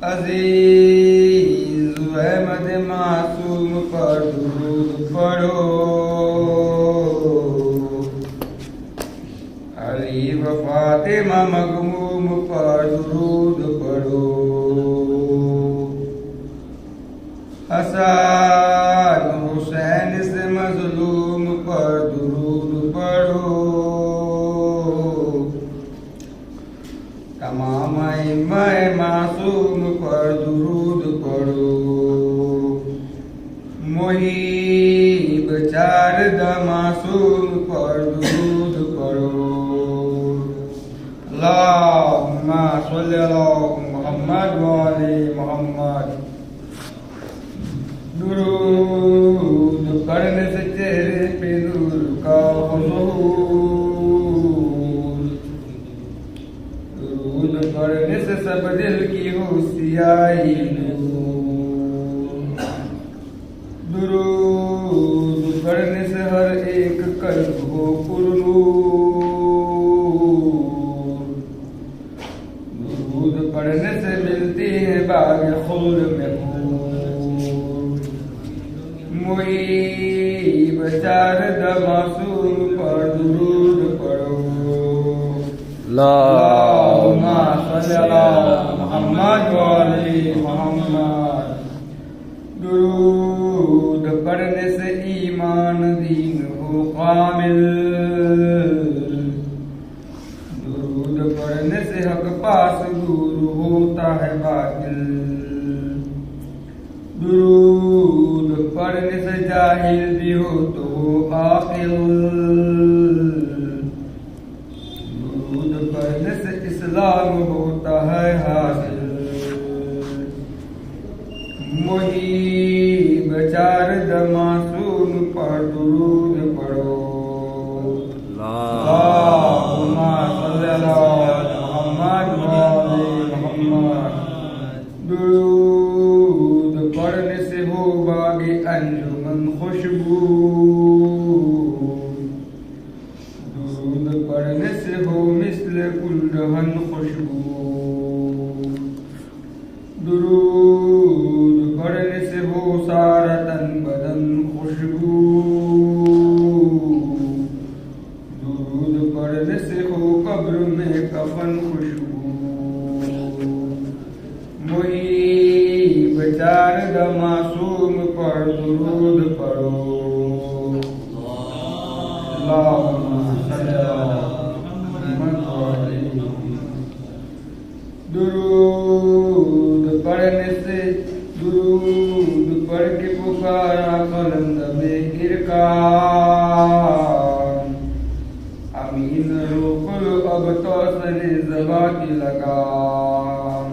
عزیز احمد معصوم پر درود پڑھو، علی و فاطمہ مغموم پر درود پڑھو، حسن حسین سے مظلوم پر درود پڑھو، تمام ائمہ معصوم پر درود پڑھو، محب چارد معصوم پر درود پڑھو، اللہم صلی علی محمد و علی محمد۔ درود پڑھنے سے چہرے پہ نور کا حضور، درود پڑھنے سے سب دل کی ہو سیاہی نور، درود پڑھنے سے ہر ایک قلب ہو پرنور، درود پڑھنے سے ملتی ہے باغ خلد میں محب چارد معصوم پر درود پڑھو، اللہم صلی علی محمد و علی محمد۔ درود پڑھنے سے ایمان دین ہو کامل، درود پڑھنے سے حق پاس دور ہوتا ہے باطل، درود پڑھنے سے جاہل بھی ہو تو وہ عاقل، درود پڑھنے سے اسلام ہوتا ہے حاصل، محب چارد معصوم پر درود پڑھو، اللہم صلی علی محمد و علی محمد۔ درود پڑھنے سے ہو باغ انجمن خوشبو، درود پڑھنے سے ہو مثل گلدہن خوشبو، درود پڑھنے سے ہو سارا تن بدن خوشبو، درود پڑھنے سے ہو قبر میں کفن خوشبو، محب چارد معصوم پر درود پڑھو، اللہم صلی علی محمد و علی محمد۔ درود پڑھنے سے، درود پڑھ کے پکارا قلند میں ارکان، امین روک لو اب توسل زبا کی لگام،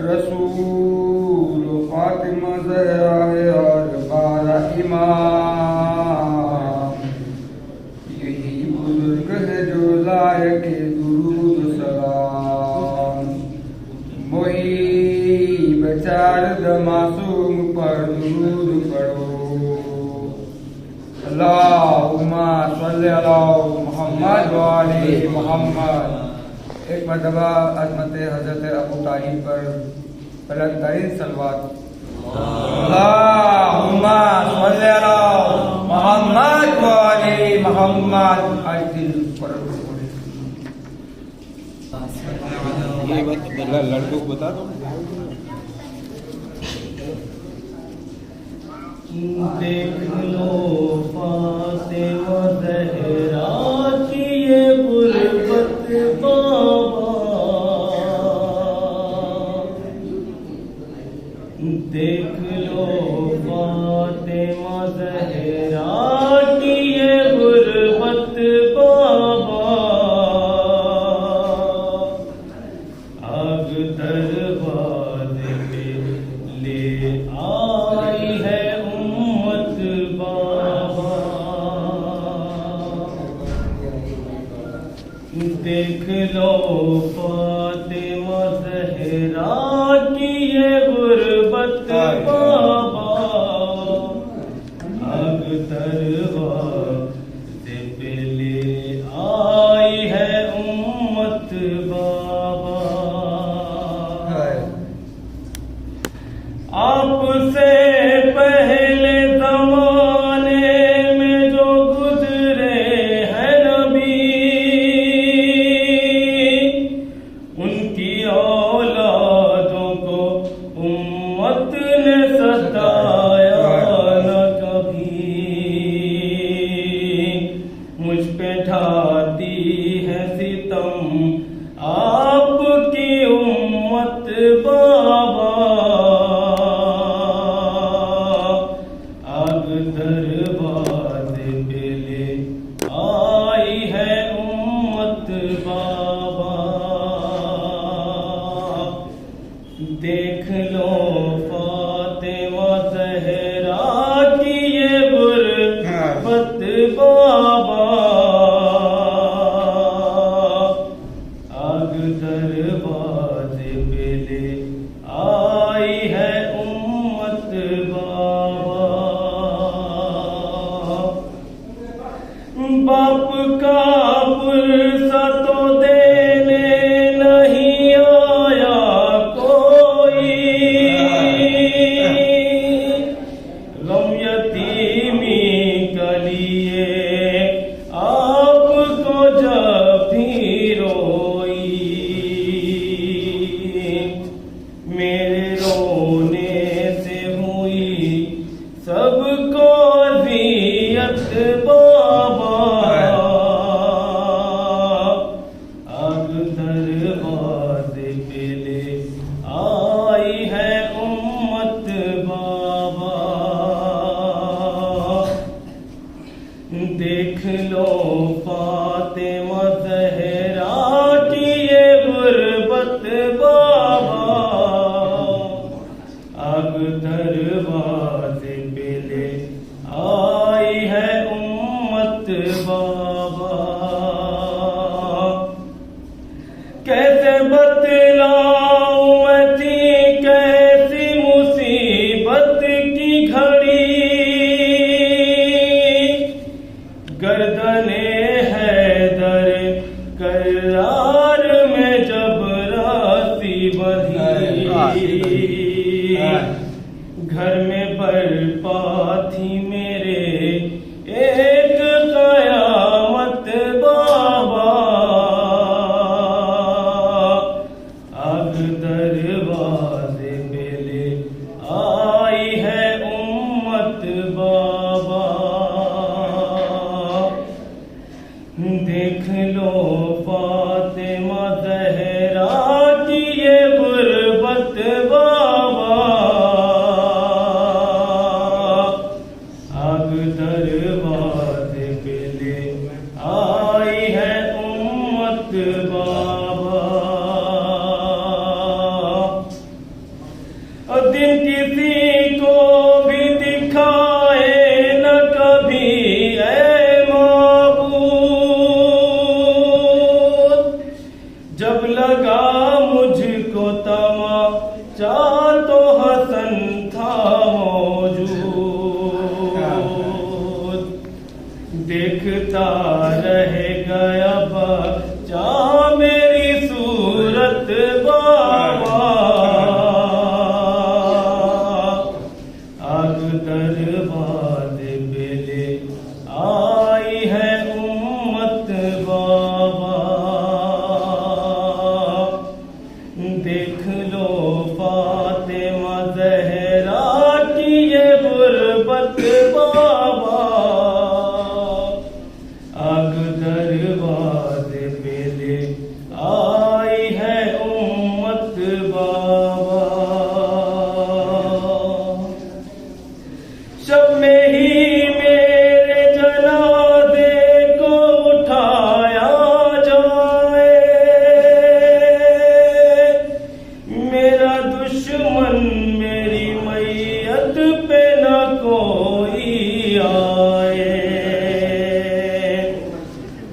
رسول فاطمہ زہرا ہے اور 12 امام، یہی بزرگ ہے جو لائق درود سلام، محب چارد معصوم پر درود پڑھو، اللہم صلی علی محمد و علی محمد۔ ایک مرتبہ عظمت حضرت ابو طالب پر بلند ترین صلوات، اللہم صلی علی محمد و علی محمد۔ آج دل پر یہ بات لڑکوں کو بتا دو۔ دیکھ لو فاطمہ زہرا کی یہ غربت بابا، دیکھ لو فاطمہ زہرا کی یہ غربت بابا، آگ دروازے پہ لے آئی ہے امت بابا، دیکھ لو فاطمہ زہرا کی یہ غربت بابا، آگ دروازے پہ لے آئی ہے امت بابا، آپ سے پہلے زمانے میں جو گزرے ہیں نبی، ان کی اولادوں کو امت نے ستایا نہ کبھی، مجھ پہ ڈھاتی ہے ستم آپ کی امت بابا، آگ دروازے پہ لے آئی ہے امت بابا، دیکھ لو فاطمہ زہرا کی یہ غربت بابا، آگ دروازے پہ لے آئی ہے امت بابا، باپ کا پرسہ تو دینے نہیں آیا کوئی، غم یتیمی کا لیے آپ کو جب بھی روئی، میرے رونے سے ہوئی سب کو اذیت بابا، آگ دروازے پہ لے آئی ہے امت بابا، دیکھ لو فاطمہ زہرا کی یہ غربت بابا، آگ دروازے پہ لے آئی ہے امت بابا، کیسے بتلاؤں میں تھی کیسی مصیبت کی گھڑی، گردن حیدر کرار میں جب راتی بندھی، گھر میں برپا تھی میرے ایک قیامت بابا، آگ دروازے پہ لے آئی ہے امت بابا، دیکھ لو فاطمہ زہرا کی یہ غربت بابا، آگ دروازے پہ لے آئی ہے امت بابا، دن کسی کو بھی دکھائے نہ کبھی اے معبود، جب لگا مجھ کو تماچا تو حسن تھا موجود، دیکھتا رہ گیا بچہ میری صورت بابا، آگ دروازے پہ لے آئی ہے امت بابا، دیکھ لو فاطمہ زہرا کی یہ غربت بابا، آگ دروازے پہ لے آئی ہے امت بابا، شب میں ہی میرے جنازے کو اٹھایا جائے، میرا دشمن میری میت پہ نہ کوئی آئے،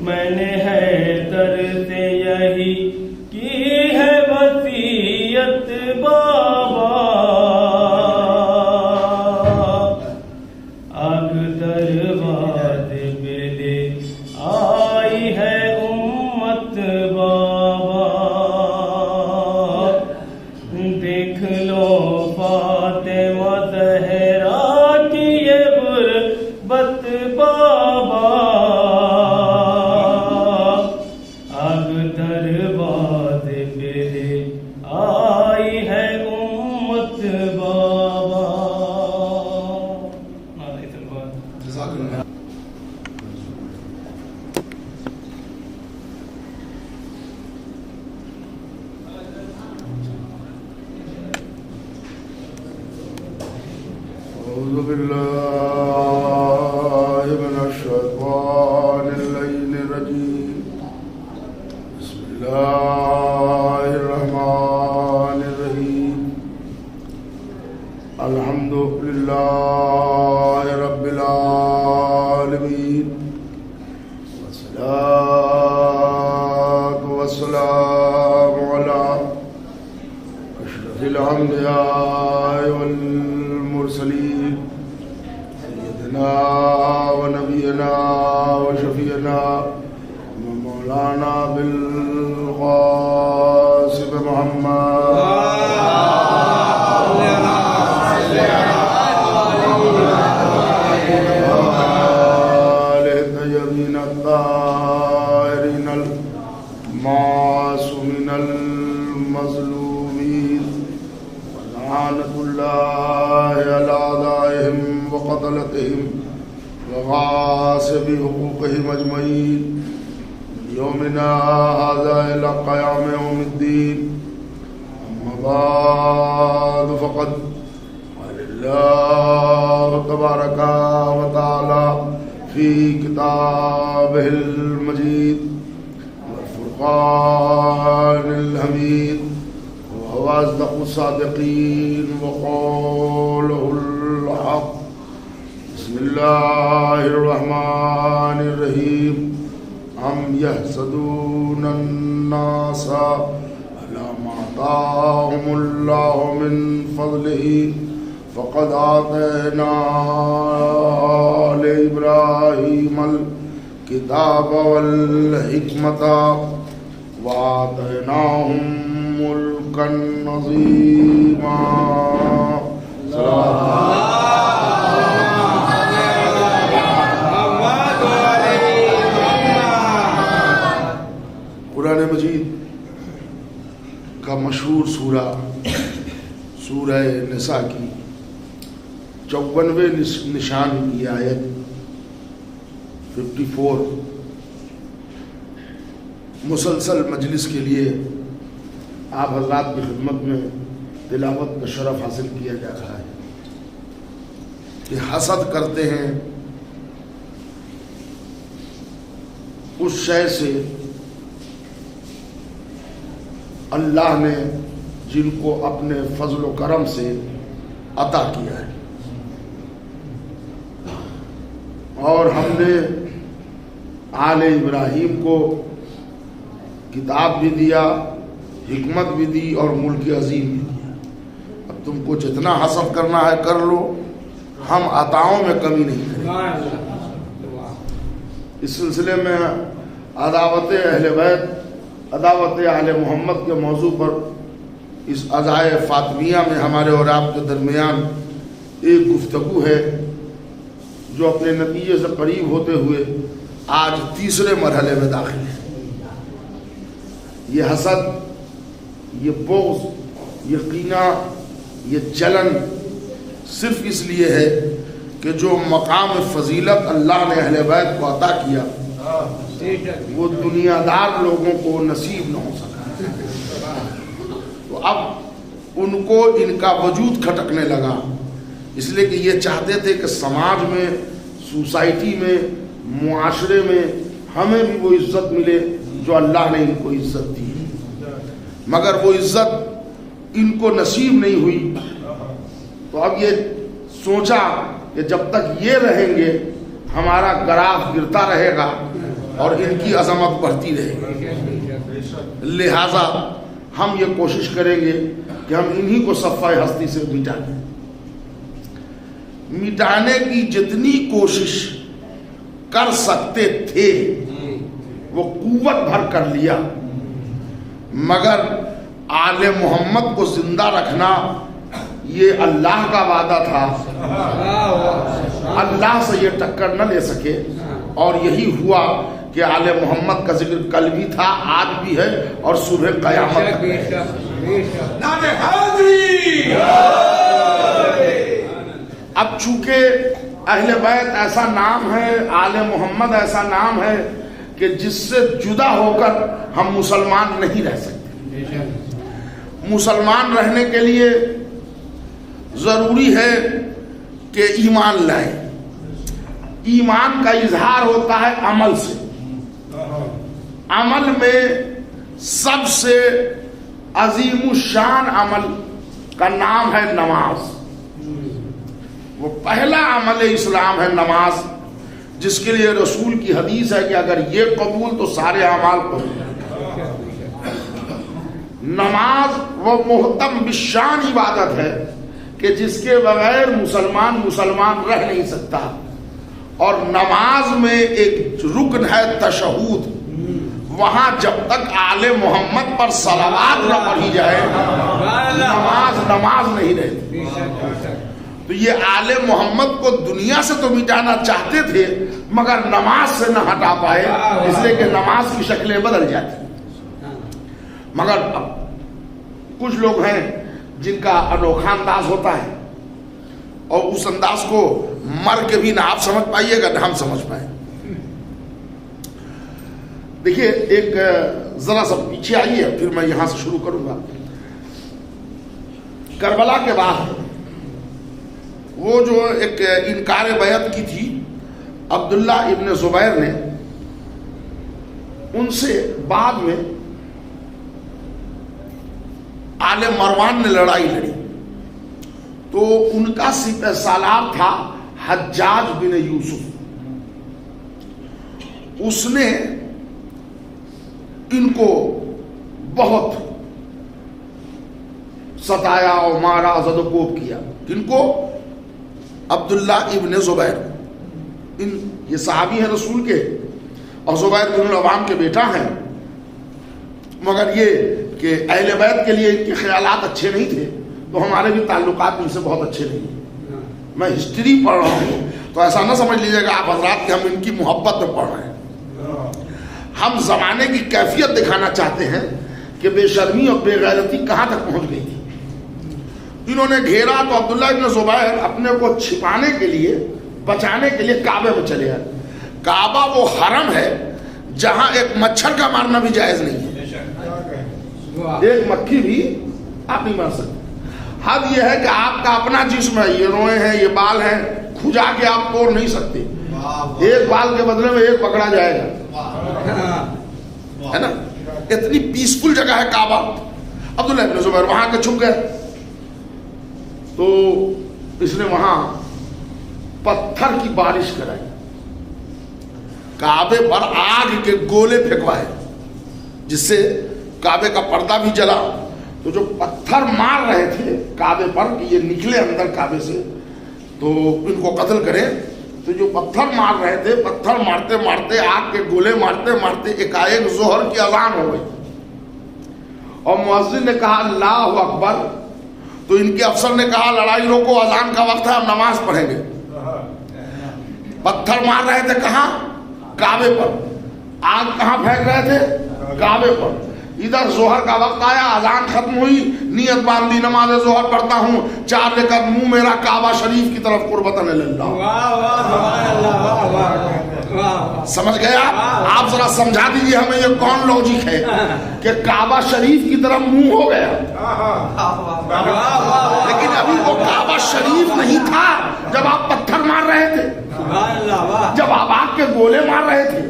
میں نے حیدر سے یہی کی ہے وصیت بابا، آگ دروازے پہ لے آئی ہے امت بابا، دیکھ لو فاطمہ أعوذ بالله من الشيطان اللعين الرجيم بسم الله الرحمن الرحيم الحمد لله رب العالمين والصلاة والسلام على أشرف الأنبياء والمرسلين سيدنا ونبينا وشفيعنا ومولانا بالقاسم محمد الطيبين الطاهرين المعصومين المظلومين ولعنة الله على أعدائهم وقتلتهم وغاصبي حقوقهم أجمعين يومنا هذا إلى قيام يوم الدين أما بعد فقد قال الله تبارك وتعالى في كتابه المجيد والفرقان الحميد وهو أصدق الصادقين وقوله الحق بسم الله الرحمن الرحيم أم يحسدون الناس على ما آتاهم الله من فضله فقد آتينا لإبراهيم الكتاب والحكمة وآتيناهم ملكا عظيما. قرآن مجید کا مشہور سورہ سورہ نساء کی 54ویں نشان کی آیت 54 مسلسل مجلس کے لیے آپ حضرات کی خدمت میں تلاوت کا شرف حاصل کیا جا رہا ہے کہ حسد کرتے ہیں اس شے سے اللہ نے جن کو اپنے فضل و کرم سے عطا کیا ہے، اور ہم نے آل ابراہیم کو کتاب بھی دیا، حکمت بھی دی اور ملک عظیم بھی دیا۔ اب تم کو جتنا حسد کرنا ہے کر لو، ہم عطاؤں میں کمی نہیں کریں گے۔ اس سلسلے میں عداوت اہل بیت، عداوت آل محمد کے موضوع پر اس عزائے فاطمیہ میں ہمارے اور آپ کے درمیان ایک گفتگو ہے جو اپنے نتیجے سے قریب ہوتے ہوئے آج تیسرے مرحلے میں داخل ہے۔ یہ حسد، یہ بغض، یہ کینہ، یہ جلن صرف اس لیے ہے کہ جو مقام فضیلت اللہ نے اہل بیت کو عطا کیا وہ دنیا دار لوگوں کو نصیب نہ ہو سکا، تو اب ان کو ان کا وجود کھٹکنے لگا، اس لیے کہ یہ چاہتے تھے کہ سماج میں، سوسائٹی میں، معاشرے میں ہمیں بھی وہ عزت ملے جو اللہ نے ان کو عزت دی، مگر وہ عزت ان کو نصیب نہیں ہوئی۔ تو اب یہ سوچا کہ جب تک یہ رہیں گے ہمارا گراف گرتا رہے گا اور ان کی عظمت بڑھتی رہے گی، لہذا ہم یہ کوشش کریں گے کہ ہم انہی کو صفحہ ہستی سے مٹا دیں۔ مٹانے کی جتنی کوشش کر سکتے تھے وہ قوت بھر کر لیا، مگر آل محمد کو زندہ رکھنا یہ اللہ کا وعدہ تھا، اللہ سے یہ ٹکر نہ لے سکے، اور یہی ہوا کہ آل محمد کا ذکر کل بھی تھا، آج بھی ہے اور صبح قیامت تک ہے۔ اب چونکہ اہل بیت ایسا نام ہے، آل محمد ایسا نام ہے کہ جس سے جدا ہو کر ہم مسلمان نہیں رہ سکتے۔ مسلمان رہنے کے لیے ضروری ہے کہ ایمان لائیں. ایمان کا اظہار ہوتا ہے عمل سے. عمل میں سب سے عظیم الشان عمل کا نام ہے نماز. وہ پہلا عمل اسلام ہے نماز، جس کے لیے رسول کی حدیث ہے کہ اگر یہ قبول تو سارے اعمال قبول. نماز وہ محتم بالشان عبادت ہے کہ جس کے بغیر مسلمان رہ نہیں سکتا. اور نماز میں ایک رکن ہے تشہود. وہاں جب تک آل محمد پر صلوات نہ پڑھی جائے نماز نہیں رہتی. تو یہ آل محمد کو دنیا سے تو مٹانا چاہتے تھے مگر نماز سے نہ ہٹا پائے، اس لیے کہ نماز کی شکلیں بدل جاتی. مگر اب کچھ لوگ ہیں جن کا انوکھا انداز ہوتا ہے اور اس انداز کو مر کے بھی نہ آپ سمجھ پائیے گا نہ ہم سمجھ پائیں. دیکھیے ایک ذرا سا پیچھے آئیے پھر میں یہاں سے شروع کروں گا. کربلا کے بعد وہ جو ایک انکار بیعت کی تھی عبداللہ ابن زبیر نے، ان سے بعد میں آل مروان نے لڑائی لڑی. تو ان کا سپہ سالار تھا حجاج بن یوسف. اس نے ان کو بہت ستایا اور مارا، زد و کوب کیا. ان کو عبداللہ ابن زبیر، یہ صحابی ہیں رسول کے اور زبیر بن العوام کے بیٹا ہیں. مگر یہ کہ اہل بیت کے لیے ان کے خیالات اچھے نہیں تھے تو ہمارے بھی تعلقات ان سے بہت اچھے نہیں ہیں. میں ہسٹری پڑھ رہا ہوں تو ایسا نہ سمجھ لیجیے گا آپ حضرات کہ ہم ان کی محبت میں پڑھ رہے ہیں. ہم زمانے کی کیفیت دکھانا چاہتے ہیں کہ بے شرمی اور بے غیرتی کہاں تک پہنچ گئی تھی. انہوں نے گھیرا تو عبداللہ ابن زبیر اپنے کو چھپانے کے لیے، بچانے کے لیے کعبے میں چلے آئے. کعبہ وہ حرم ہے جہاں ایک مچھر کا مارنا بھی جائز نہیں ہے. ایک مکھی بھی آپ نہیں مار سکتے. حد یہ ہے کہ آپ کا اپنا جسم ہے، یہ روئے ہیں، یہ بال ہیں، کھجا کے آپ توڑ نہیں سکتے. ایک بال کے بدلے میں ایک پکڑا جائے گا، ہے نا. اتنی پیسفل جگہ ہے کعبہ. عبداللہ ابن زبیر وہاں کے چھپ گئے تو اس نے وہاں پتھر کی بارش کرائی، کعبے پر آگ کے گولے پھینکوائے جس سے کعبے کا پردہ بھی جلا. تو جو پتھر مار رہے تھے کعبے پر کہ یہ نکلے اندر کعبے سے تو ان کو قتل کرے، تو جو پتھر مار رہے تھے پتھر مارتے مارتے آگ کے گولے مارتے مارتے ایک ظہر کی اذان ہو گئی اور مؤذن نے کہا اللہ اکبر. تو ان کے افسر نے کہا لڑائی روکو، اذان کا وقت ہے، ہم نماز پڑھیں گے. پتھر مار رہے تھے کہاں؟ کعبے پر. آگ کہاں پھینک رہے تھے؟ کعبے پر. ادھر ظہر کا وقت آیا، اذان ختم ہوئی، نیت باندھی نماز ظہر پڑھتا ہوں، 4 رکعت منہ میرا کعبہ شریف کی طرف قربتاً اللہ. سمجھ گئے آپ ذرا سمجھا دیجیے ہمیں یہ کون لوجک ہے کہ کعبہ شریف کی طرف منہ ہو گیا. لیکن ابھی وہ کعبہ شریف نہیں تھا جب آپ پتھر مار رہے تھے، جب آپ آگ کے گولے مار رہے تھے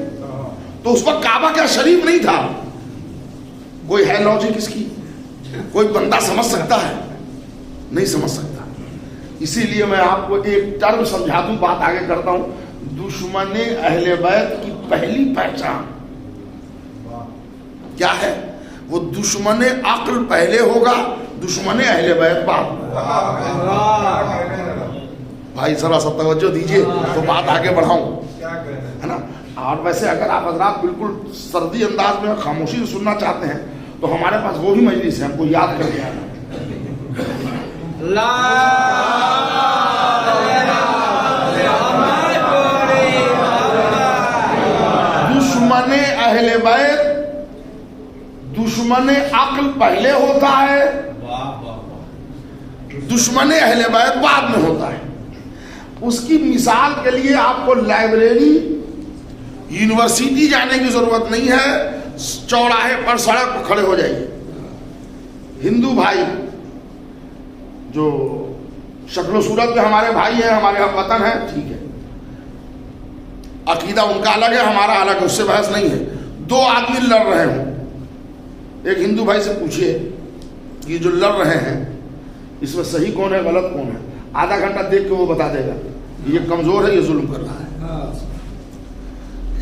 تو اس وقت کعبہ کیا شریف نہیں تھا؟ کوئی ہے لوجک اس کی؟ کوئی بندہ سمجھ سکتا ہے؟ نہیں سمجھ سکتا. اسی لیے میں آپ کو ایک ٹرم سمجھا دوں، بات آگے کرتا ہوں. دشمن اہل بیت کی پہلی پہچان کیا ہے؟ وہ دشمن عقل پہلے ہوگا، دشمن اہل بیت بعد. بھائی ذرا سا توجہ دیجئے تو بات آگے بڑھاؤں، ہے نا. اور ویسے اگر آپ حضرات بالکل سردی انداز میں خاموشی سے سننا چاہتے ہیں تو ہمارے پاس وہ بھی مجلس ہے، ہم کو یاد کر کے آنا. دشمن اہل بیت، دشمن عقل پہلے ہوتا ہے، دشمن اہل بیت بعد میں ہوتا ہے. اس کی مثال کے لیے آپ کو لائبریری، یونیورسٹی جانے کی ضرورت نہیں ہے. چوراہے پر سڑک پر کھڑے ہو جائیے، ہندو بھائی جو شکل و صورت میں ہمارے بھائی ہیں، ہمارے ہم وطن ہیں، ٹھیک ہے، عقیدہ ان کا الگ ہے، ہمارا الگ ہے، اس سے بحث نہیں ہے. دو آدمی لڑ رہے ہوں، ایک ہندو بھائی سے پوچھئے کہ جو لڑ رہے ہیں اس میں صحیح کون ہے غلط کون ہے، آدھا گھنٹہ دیکھ کے وہ بتا دے گا یہ کمزور ہے، یہ ظلم کر رہا ہے.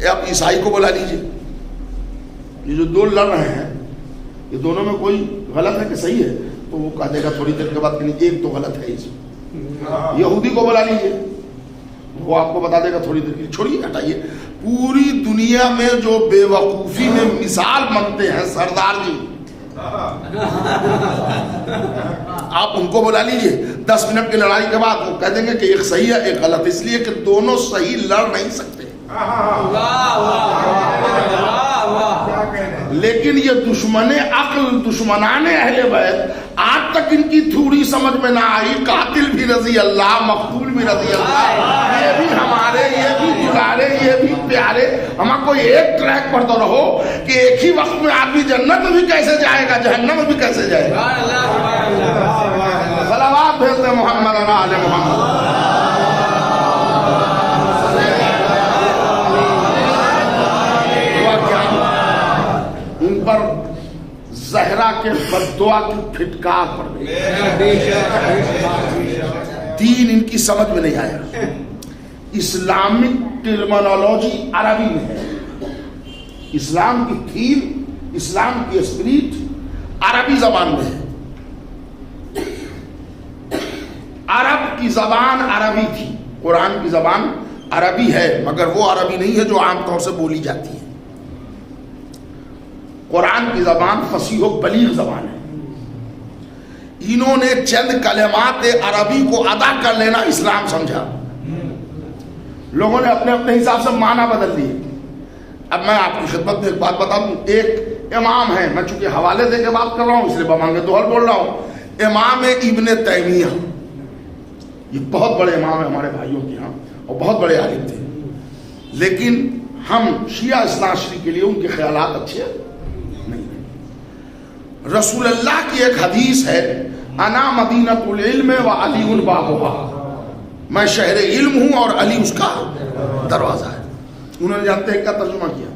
اب عیسائی کو بلا لیجئے، یہ جو دو لڑ رہے ہیں یہ دونوں میں کوئی غلط ہے کہ صحیح ہے، تو وہ کہہ دے گا تھوڑی دیر کے بعد کہ ایک تو غلط ہے اس میں. یہودی کو بلا لیجئے، وہ آپ کو بتا دے گا تھوڑی دیر کے لیے. چھوڑیے ہٹائیے، پوری دنیا میں جو بے وقوفی میں مثال بنتے ہیں سردار جی، آپ ان کو بلا لیجئے، 10 منٹ کی لڑائی کے بعد وہ کہہ دیں گے کہ ایک صحیح ہے ایک غلط، اس لیے کہ دونوں صحیح لڑ نہیں سکتے. لیکن یہ دشمن عقل، دشمنان اہل بیت، آج تک ان کی تھوڑی سمجھ میں نہ آئی، قاتل بھی رضی اللہ، مقتول بھی رضی اللہ، یہ بھی ہمارے، یہ بھی دلارے، یہ بھی پیارے. ہم کوئی ایک ٹریک پر تو رہو کہ ایک ہی وقت میں آدمی جنت میں بھی کیسے جائے گا، جہنم میں بھی کیسے جائے گا. صلوات بھیجتے محمد علی آل محمد. ان پر زہرا کے بددعا کی پھٹکار پڑ گئی. دین ان کی سمجھ میں نہیں آیا. اسلامک ٹرمنالوجی عربی میں ہے، اسلام کی تھیم، اسلام کی اسپرٹ عربی زبان میں ہے. عرب کی زبان عربی تھی، قرآن کی زبان عربی ہے، مگر وہ عربی نہیں ہے جو عام طور سے بولی جاتی ہے. قرآن کی زبان فصیح و بلیغ زبان ہے. انہوں نے چند کلمات عربی کو ادا کر لینا اسلام سمجھا. لوگوں نے اپنے اپنے حساب سے معنی بدل دیے. اب میں آپ کی خدمت میں ایک بات بتا دوں. ایک امام ہے، میں چونکہ حوالے دے کے بات کر رہا ہوں اس لیے بمانگے دوہر بول رہا ہوں. امام ابن تیمیہ، یہ بہت بڑے امام ہیں ہمارے بھائیوں کے ہاں اور بہت بڑے عالم تھے، لیکن ہم شیعہ اثنا عشری کے لیے ان کے خیالات اچھے نہیں. رسول اللہ کی ایک حدیث ہے، انا مدینۃ العلم و علی بابها، میں شہر علم ہوں اور علی اس کا دروازہ ہے. انہوں نے جانتے ہیں کیا ترجمہ کیا؟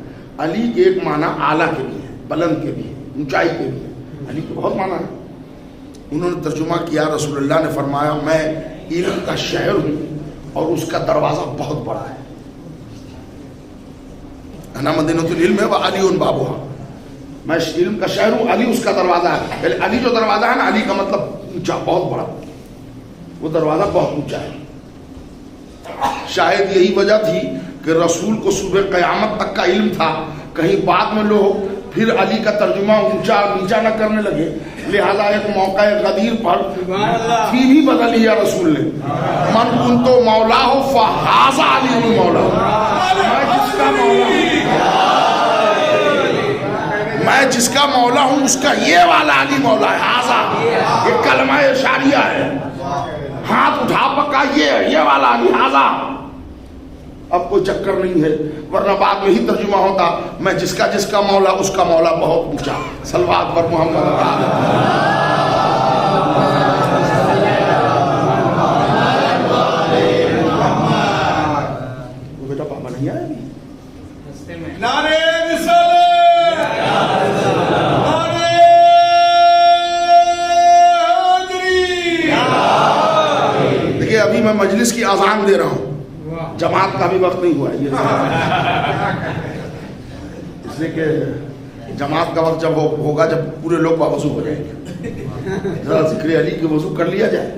علی کے ایک معنی اعلیٰ کے بھی ہے، بلند کے بھی ہے، اونچائی کے بھی ہے. علی کے بہت معنی ہے. انہوں نے ترجمہ کیا، رسول اللہ نے فرمایا میں علم کا شہر ہوں اور اس کا دروازہ بہت بڑا ہے. انا مدینۃ العلم و علی بابها، میں علم کا شہر ہوں، علی اس کا دروازہ ہے. علی جو دروازہ ہے نا، علی کا مطلب اونچا، بہت بڑا، وہ دروازہ بہت اونچا ہے. شاید یہی وجہ تھی کہ رسول کو صبح قیامت تک کا علم تھا، کہیں بعد میں لوگ پھر علی کا ترجمہ اونچا نیچا نہ کرنے لگے، لہذا ایک موقع غدیر پر فی بھی بدل لیا رسول نے. من کنتو مولا ہو فہذا علی المولا، میں جس کا مولا ہوں اس کا یہ والا علی مولا ہے. ہاذا یہ کلمہ اشاریہ ہے، ہاتھ اٹھا پکا یہ والا علی ہاذا. اب کوئی چکر نہیں ہے، ورنہ بعد میں ہی ترجمہ ہوتا میں جس کا مولا اس کا مولا بہت اونچا. صلوات پر محمد. وہ بیٹا پاپا نہیں آیا نعرے دیکھیے ابھی میں مجلس کی اذان دے رہا ہوں، جماعت کا بھی وقت نہیں ہوا ہے، اس لیے کہ جماعت کا وقت جب ہوگا جب پورے لوگ وضو ہو جائیں گے، ذرا ذکر علی کے وضو کر لیا جائے.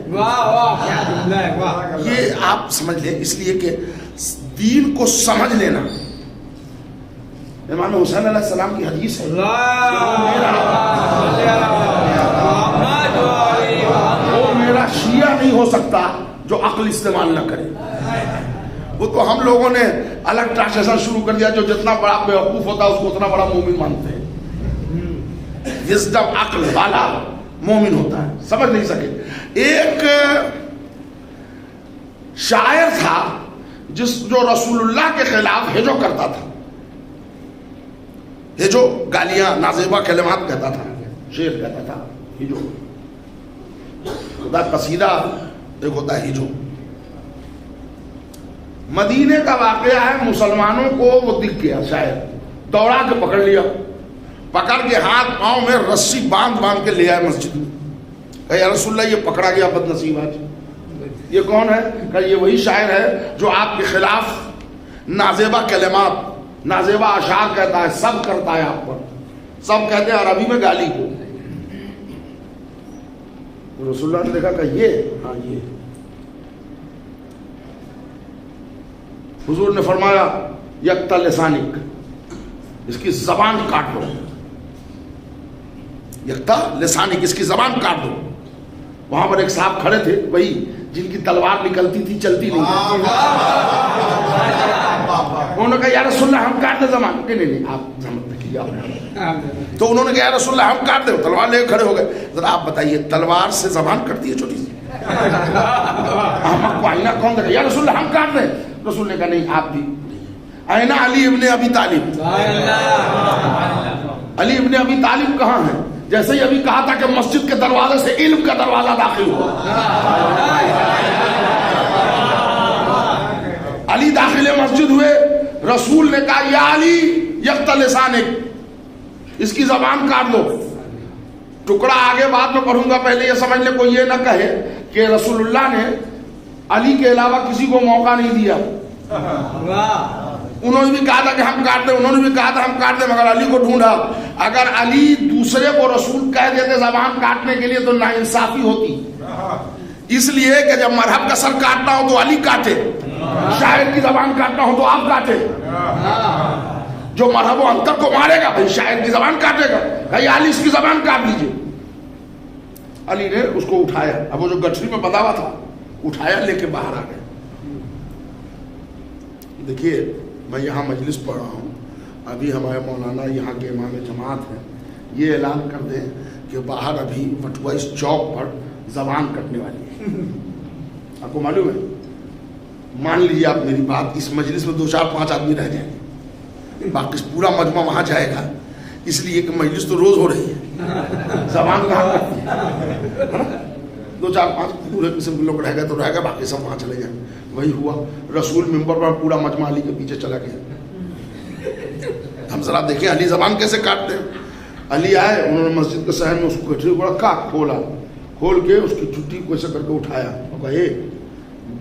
یہ آپ سمجھ لیں، اس لیے کہ دین کو سمجھ لینا. امام حسین علیہ السلام کی حدیث ہے، وہ میرا شیعہ نہیں ہو سکتا جو عقل استعمال نہ کرے. وہ تو ہم لوگوں نے الگ ٹرانسلیشن شروع کر دیا، جو جتنا بڑا بیوقوف ہوتا ہے اس کو اتنا بڑا مومن مانتے ہیں. وزڈم عقل والا مومن ہوتا ہے، سمجھ نہیں سکے. ایک شاعر تھا جو رسول اللہ کے خلاف ہجو کرتا تھا، ہجو گالیاں نازیبا کلمات کہتا تھا، شعر کہتا تھا ہجو. خدا قصیدہ ایک ہوتا ہے ہجوم. مدینے کا واقعہ ہے, مسلمانوں کو وہ دکھ گیا شاید, دوڑا کے پکڑ لیا, پکڑ کے ہاتھ پاؤں میں رسی باندھ کے لے آئے مسجد میں. کہ یا رسول اللہ یہ پکڑا گیا بد نصیب آج. یہ کون ہے؟ کہ یہ وہی شاعر ہے جو آپ کے خلاف نازیبہ کلمات, نازیبہ اشعار کہتا ہے, سب کرتا ہے آپ پر, سب کہتے ہیں عربی میں گالی کو. رسول اللہ نے دیکھا کہ یہ, ہاں یہ. حضور نے فرمایا یکتا لسانک, اس کی زبان کاٹ دو. یکتا لسانک, اس کی زبان کاٹ دو. وہاں پر ایک صاحب کھڑے تھے, وہی جن کی تلوار نکلتی تھی چلتی نہیں تھی. انہوں نے کہا یا رسول اللہ ہم کاٹ دیں زبان. نہیں آپ سمجھ کیا. تو انہوں نے کہا یا رسول اللہ ہم کاٹ دیں. تلوار لے کھڑے ہو گئے. ذرا آپ بتائیے تلوار سے زبان کٹتی ہے چھوٹی سی؟ ہم کو آئینہ کون دیکھا؟ یا رسول اللہ ہم کاٹ دیں. رسول نے کہا نہیں آپ بھی. اینا علی ابن ابی طالب, علی ابن ابی طالب کہاں ہیں؟ جیسے ہی ابھی کہا تھا کہ مسجد کے دروازے سے علم کا دروازہ داخل ہوا. علی داخل مسجد ہوئے. رسول نے کہا یا علی یقت لسانک, اس کی زبان کاٹ دو. ٹکڑا آگے بعد میں پڑھوں گا, پہلے یہ سمجھ لے کوئی یہ نہ کہے کہ رسول اللہ نے علی کے علاوہ کسی کو موقع نہیں دیا. انہوں نے بھی کہا تھا کہ ہم کاٹ دیں, انہوں نے بھی کہا تھا ہم کاٹ دیں, مگر علی کو ڈھونڈا. اگر علی دوسرے کو رسول کہہ دیتے زبان کاٹنے کے لیے تو ناانصافی ہوتی. اس لیے کہ جب مرحب کا سر کاٹنا ہو تو علی کاٹے, شاعر کی زبان کاٹنا ہو تو آپ کاٹے. جو مرحب و انتر کو مارے گا بھائی شاعر کی زبان کاٹے گا. بھائی علی اس کی زبان کاٹ دیجیے. علی نے اس کو اٹھایا, اب وہ جو گٹھری میں بندھا ہوا تھا اٹھایا, لے کے باہر آ گئے. دیکھیے میں یہاں مجلس پڑھ رہا ہوں, ابھی ہمارے مولانا یہاں کے امام جماعت ہیں, یہ اعلان کر دیں کہ باہر ابھی وٹوا اس چوک پر زبان کٹنے والی ہے. آپ کو معلوم ہے؟ مان لیجیے آپ میری بات, اس مجلس میں 2-4-5 آدمی رہ جائیں گے, باقی پورا مجمع وہاں جائے گا, اس لیے کہ مجلس تو روز ہو رہی ہے. زبان کہاں کٹتی ہے؟ 2-4-5 پورے قسم کے لوگ رہ گئے تو رہ گئے, باقی سب وہاں چلے جائیں. وہی ہوا, رسول ممبر پر پورا مجمع علی کے پیچھے چلا گیا. ہم ذرا دیکھیں علی زبان کیسے کاٹتے ہیں. علی آئے, انہوں نے مسجد کے صحن میں اس کو گٹھری کو رکھا, کھول کے اس کی چھٹی کو ایسے کر کے اٹھایا اور کہا اے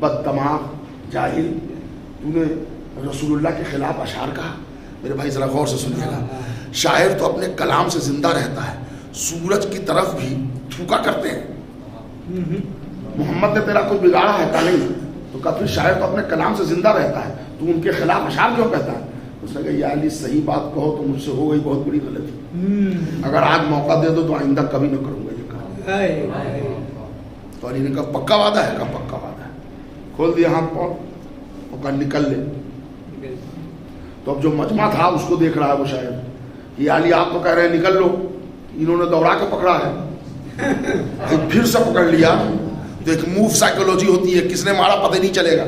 بد دماغ جاہل, تو نے رسول اللہ کے خلاف اشعار کہا. میرے بھائی ذرا غور سے سنیے گا, شاعر تو اپنے کلام سے زندہ رہتا ہے, سورج کی طرف بھی تھوکا کرتے ہیں. محمد نے تیرا کچھ بگاڑا ہے کا نہیں, تو کہا پھر شاعر تو اپنے کلام سے زندہ رہتا ہے, تو ان کے خلاف اشعار کیوں کہتا ہے؟ اس نے کہا یا علی صحیح بات کہو تو مجھ سے ہو گئی بہت بڑی غلطی, اگر آج موقع دے دو تو آئندہ کبھی نہ کروں گا یہ کام. تو علی نے کہا پکا وعدہ ہے؟ کہا پکا وعدہ ہے. کھول دیا ہاتھ پاؤں اور کہا نکل لے. تو اب جو مجمع تھا اس کو دیکھ رہا ہے وہ شاعر, یہ علی آپ تو کہہ رہے ہیں نکل لو, انہوں نے دوڑا کے پکڑا ہے, پھر سے پکڑ لیا. تو ایک موو سائیکولوجی ہوتی ہے, کس نے مارا پتہ نہیں چلے گا.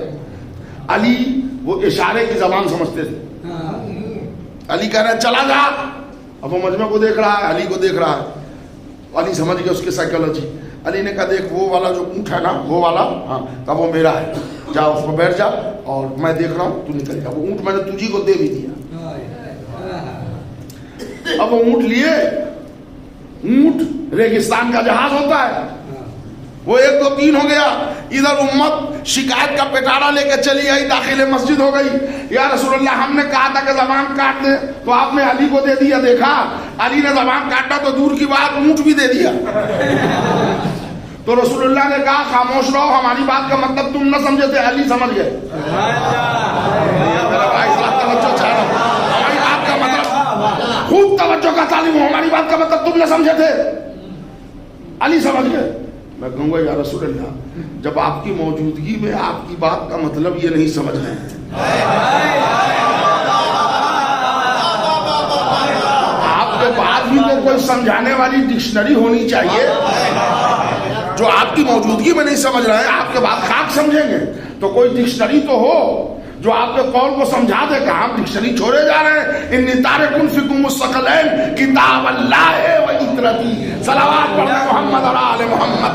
علی وہ اشارے کی زبان سمجھتے تھے. علی کہہ رہے ہیں چلا جا, اب وہ مجمع کو دیکھ رہا ہے, علی کو دیکھ رہا ہے. علی سمجھ گیا اس کی سائیکولوجی. علی نے کہا دیکھ وہ والا جو اونٹ ہے نا, وہ والا, ہاں کہا وہ میرا ہے, جا اس پر بیٹھ جا اور میں دیکھ رہا ہوں تو نکل جا. وہ اونٹ میں نے تجھی کو دے بھی دیا. اب وہ اونٹ لیے, اونٹ ریگستان کا جہاز ہوتا ہے, وہ 1 2 3 ہو گیا. ادھر امت شکایت کا پٹارا لے کے چلی آئی, داخل مسجد ہو گئی. یا رسول اللہ ہم نے کہا تھا کہ زبان کاٹ دے, تو آپ نے علی کو دے دیا. دیکھا علی نے زبان کاٹا تو دور کی بات اونٹ بھی دے دیا. تو رسول اللہ نے کہا خاموش رہو, ہماری بات کا مطلب تم نہ سمجھے تھے, علی سمجھ گئے. توجہ چاہ رہا ہوں, ہماری بات کا مطلب خوب توجہ کا تعلیم ہو, ہماری بات کا مطلب تم نہ سمجھے تھے, علی سمجھ گئے. میں کہوں گا یا رسول اللہ جب آپ کی موجودگی میں آپ کی بات کا مطلب یہ نہیں سمجھ رہے ہیں, آپ کے بعد بھی تو کوئی سمجھانے والی ڈکشنری ہونی چاہیے. جو آپ کی موجودگی میں نہیں سمجھ رہے ہیں, آپ کے بعد خاک سمجھیں گے, تو کوئی ڈکشنری تو ہو جو آپ کے قول کو سمجھا دے کہ ہم ڈکشنری چھوڑے جا رہے ہیں. انی تارکن فیکم الثقلین کتاب اللہ و عطرتی. صلوات پڑھنا محمد اور آل محمد.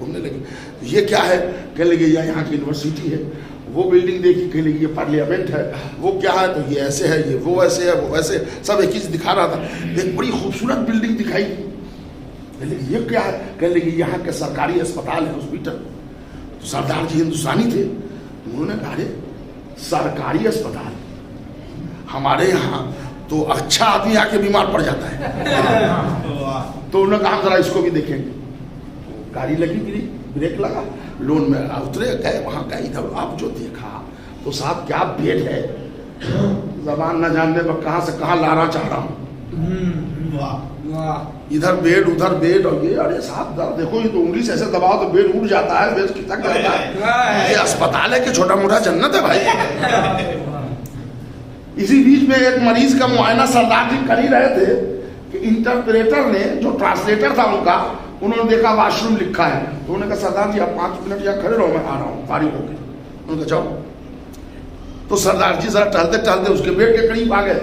گھومنے لگے. یہ کیا ہے؟ کہنے لگے یہ یہاں کی یونیورسٹی ہے. وہ بلڈنگ دیکھی, کہنے لگی یہ پارلیمنٹ ہے. وہ کیا ہے؟ تو یہ ایسے ہے, یہ وہ ایسے ہے, وہ ایسے, سب ایک چیز دکھا رہا تھا. ایک بڑی خوبصورت بلڈنگ دکھائی. کہنے لگی یہ کیا ہے؟ کہنے لگی یہاں کے سرکاری اسپتال ہے, ہاسپٹل. تو سردار جی ہندوستانی تھے, انہوں نے کہا سرکاری اسپتال ہمارے یہاں تو اچھا آدمی آ کے بیمار پڑ جاتا ہے. تو انہوں نے کہا ذرا اس کو بھی دیکھیں گے. گاڑی لگی گری, بریک لگا, لون میں اترے, گئے وہاں گئے, ادھر آپ جو دیکھا تو صاحب کیا بیڈ ہے, زبان نہ جاننے پر کہاں سے کہاں لانا چاہ رہا ہوں. ادھر بیڈ ادھر بیڈ, اور یہ ارے صاحب دیکھو, یہ تو انگلی سے ایسے دباؤ تو بیڈ اٹھ جاتا ہے, بیڈ کتنا کرتا ہے. یہ اسپتال ہے کہ چھوٹا موٹا جنت ہے بھائی. اسی بیچ میں ایک مریض کا معائنہ سردار جی کر ہی رہے تھے کہ انٹرپریٹر نے, جو ٹرانسلیٹر تھا ان کا, انہوں نے دیکھا واش روم لکھا ہے. تو انہوں نے کہا سردار جی آپ 5 منٹ یہاں کھڑے رہو, میں آ رہا ہوں فارغ ہو کے. انہوں نے کہا جاؤ. تو سردار جی ذرا ٹہلتے ٹہلتے اس کے بیڈ کے قریب آ گئے.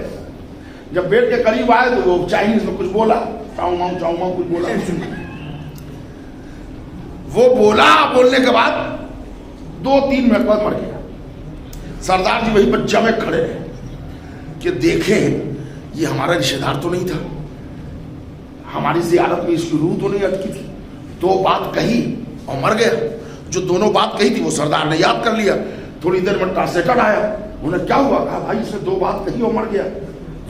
جب بیڈ کے قریب آئے تو وہ چائنیز میں کچھ بولا, چاؤ ماؤ کچھ بولا. وہ بولا, بولنے کے بعد 2-3 منٹ بعد مر گیا. سردار جی وہیں پر جمے کھڑے رہے کہ دیکھیں یہ ہمارا رشتہ دار تو نہیں تھا, ہماری زیارت میں اس کی روح تو نہیں اٹکی تھی. 2 بات کہی اور مر گیا. جو دونوں بات کہی تھی وہ سردار نے یاد کر لیا. تھوڑی دیر میں ٹرانسلیٹر آیا, انہیں کیا ہوا, کہا بھائی اس نے 2 بات کہی اور مر گیا,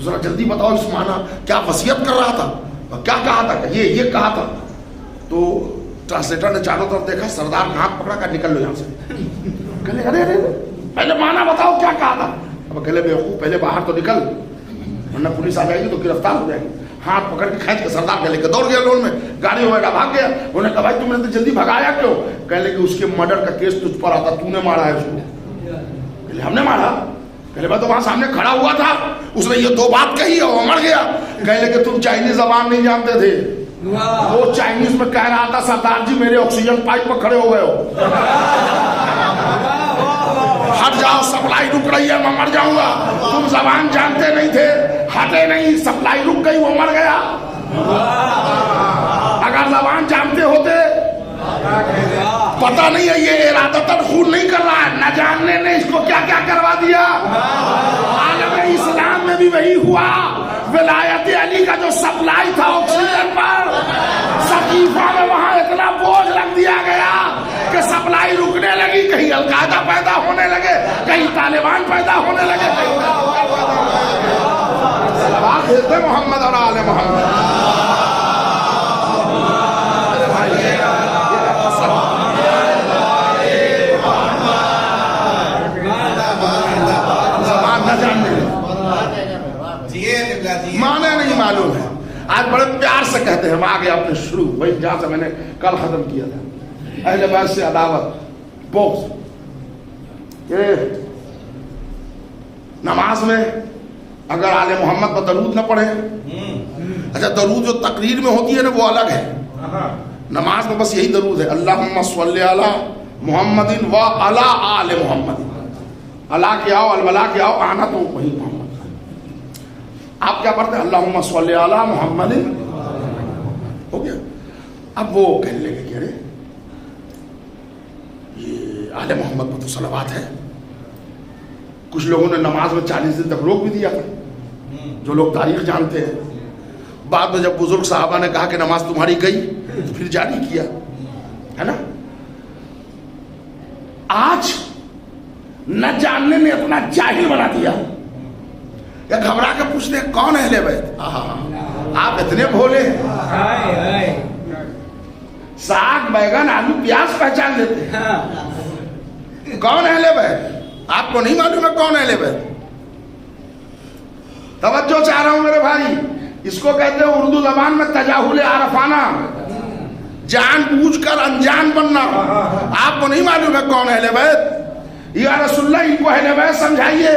ذرا جلدی بتاؤ اس معنی کیا وصیت کر رہا تھا, کیا کہا تھا, یہ کہا تھا. تو ٹرانسلیٹر نے چاروں طرف دیکھا, سردار کا ہاتھ پکڑا, کہا نکل لو یہاں سے. کہنے ارے پہلے معنی بتاؤ کیا کہا تھا. اب کہلے بیوقوف پہلے باہر تو نکل, ورنہ پولیس آ جائے گی تو گرفتار ہو جائے گی. ہاتھ پکڑ کے کھینچ کے سردار کے لے کے دوڑ گیا لون میں, گاڑی وغیرہ بھاگ گیا. انہوں نے کہا بھائی تم نے جلدی بھگایا کیوں؟ کہنے کہ اس کے مرڈر کا کیس تجھ پر آتا, تو نے مارا ہے اس کو. کہلے ہم نے مارا. کہلے میں تو وہاں سامنے کھڑا ہوا تھا, اس نے یہ 2 بات کہی اور وہ مر گیا. کہنے کہ تم چائنیز زبان نہیں جانتے تھے. وہ چائنیز میں کہہ رہا تھا سردار جی میرے آکسیجن پائپ پر کھڑے ہو گئے ہو, ہٹ جاؤ, سپلائی رک رہی ہے, میں مر جاؤں گا. تم زبان جانتے نہیں تھے, ہٹے نہیں, سپلائی رک گئی, وہ مر گیا. اگر زبان جانتے ہوتے, پتہ نہیں ہے یہ ارادتاً خون نہیں کر رہا ہے, نہ جاننے نے اس کو کیا کیا کروا دیا. عالم اسلام میں بھی وہی ہوا. ولایت علی کا جو سپلائی تھا آکسیجن پر, سقیفہ میں وہاں اتنا بوجھ رکھ دیا گیا کہ سپلائی رکنے لگی. کہیں القاعدہ پیدا ہونے لگے, کہیں طالبان پیدا ہونے لگے. محمد اور آل محمد. معنی نہیں معلوم ہے, آج بڑے پیار سے کہتے ہیں. ہم آگے اپنے شروع وہی جہاں سے میں نے کل ختم کیا تھا, اہل بیت سے عداوت, بغض. نماز میں اگر آل محمد پر درود نہ پڑھے, اچھا درود جو تقریر میں ہوتی ہے نا وہ الگ ہے, نماز میں بس یہی درود ہے, اللہم صلی علی محمد و علی آل محمد. اللہ کے آؤ, الولا کے آؤ, آنا تو وہی محمد. آپ کیا پڑھتے ہیں, اللہم صلی علی محمد, ہو گیا. اب وہ کہنے لگے کہ ارے یہ آل محمد پر تو صلوات ہے. کچھ لوگوں نے نماز میں 40 دن تک روک بھی دیا تھا, جو لوگ تاریخ جانتے ہیں. بعد میں جب بزرگ صحابہ نے کہا کہ نماز تمہاری گئی تو پھر جاری کیا, ہے نا. آج نہ جاننے نے اتنا جاہل بنا دیا, یا گھبرا کے پوچھتے ہیں کون اہل بیت. آپ اتنے بھولے ہیں, ساگ بیگن آلو پیاز پہچان لیتے ہیں, کون اہل بیت آپ کو نہیں معلوم ہے کون اہل بیت. توجہ چاہ رہا ہوں میرے بھائی, اس کو کہتے ہیں اردو زبان میں تجاہل عارفانہ, جان بوجھ کر انجان بننا. آپ کو نہیں معلوم ہے کون اہل بیت. یا رسول اللہ ان کو اہل بیت سمجھائیے.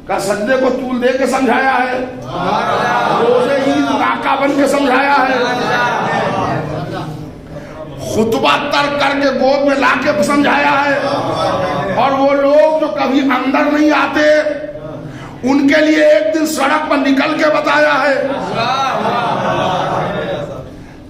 کا سجدے کو طول دے کے سمجھایا ہے, روزے عید آقا بن کے سمجھایا ہے, خطبہ ترک کر کے گود میں لا کے سمجھایا ہے. اور وہ لوگ جو کبھی اندر نہیں آتے ان کے لیے ایک دن سڑک پر نکل کے بتایا ہے.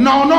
9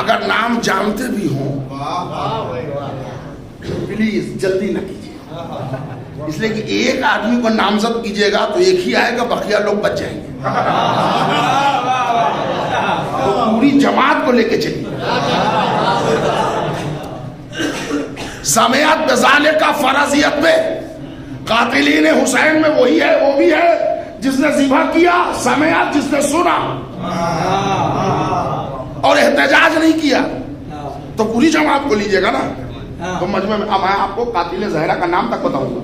اگر نام جانتے بھی ہوں پلیز جلدی نہ کیجیے، اس لیے کہ ایک آدمی کو نامزد کیجیے گا تو ایک ہی آئے گا، بقیہ لوگ بچ جائیں گے، تو پوری جماعت کو لے کے چلیے۔ سمعت بذالک فرضیت میں قاتلین حسین میں وہی ہے، وہ بھی ہے جس نے ذبح کیا، سمعت جس نے سنا اور احتجاج نہیں کیا، تو پوری جماعت کو لیجئے گا نا۔ تو مجمع میں اب میں آپ کو قاتل زہرا کا نام تک بتاؤں گا،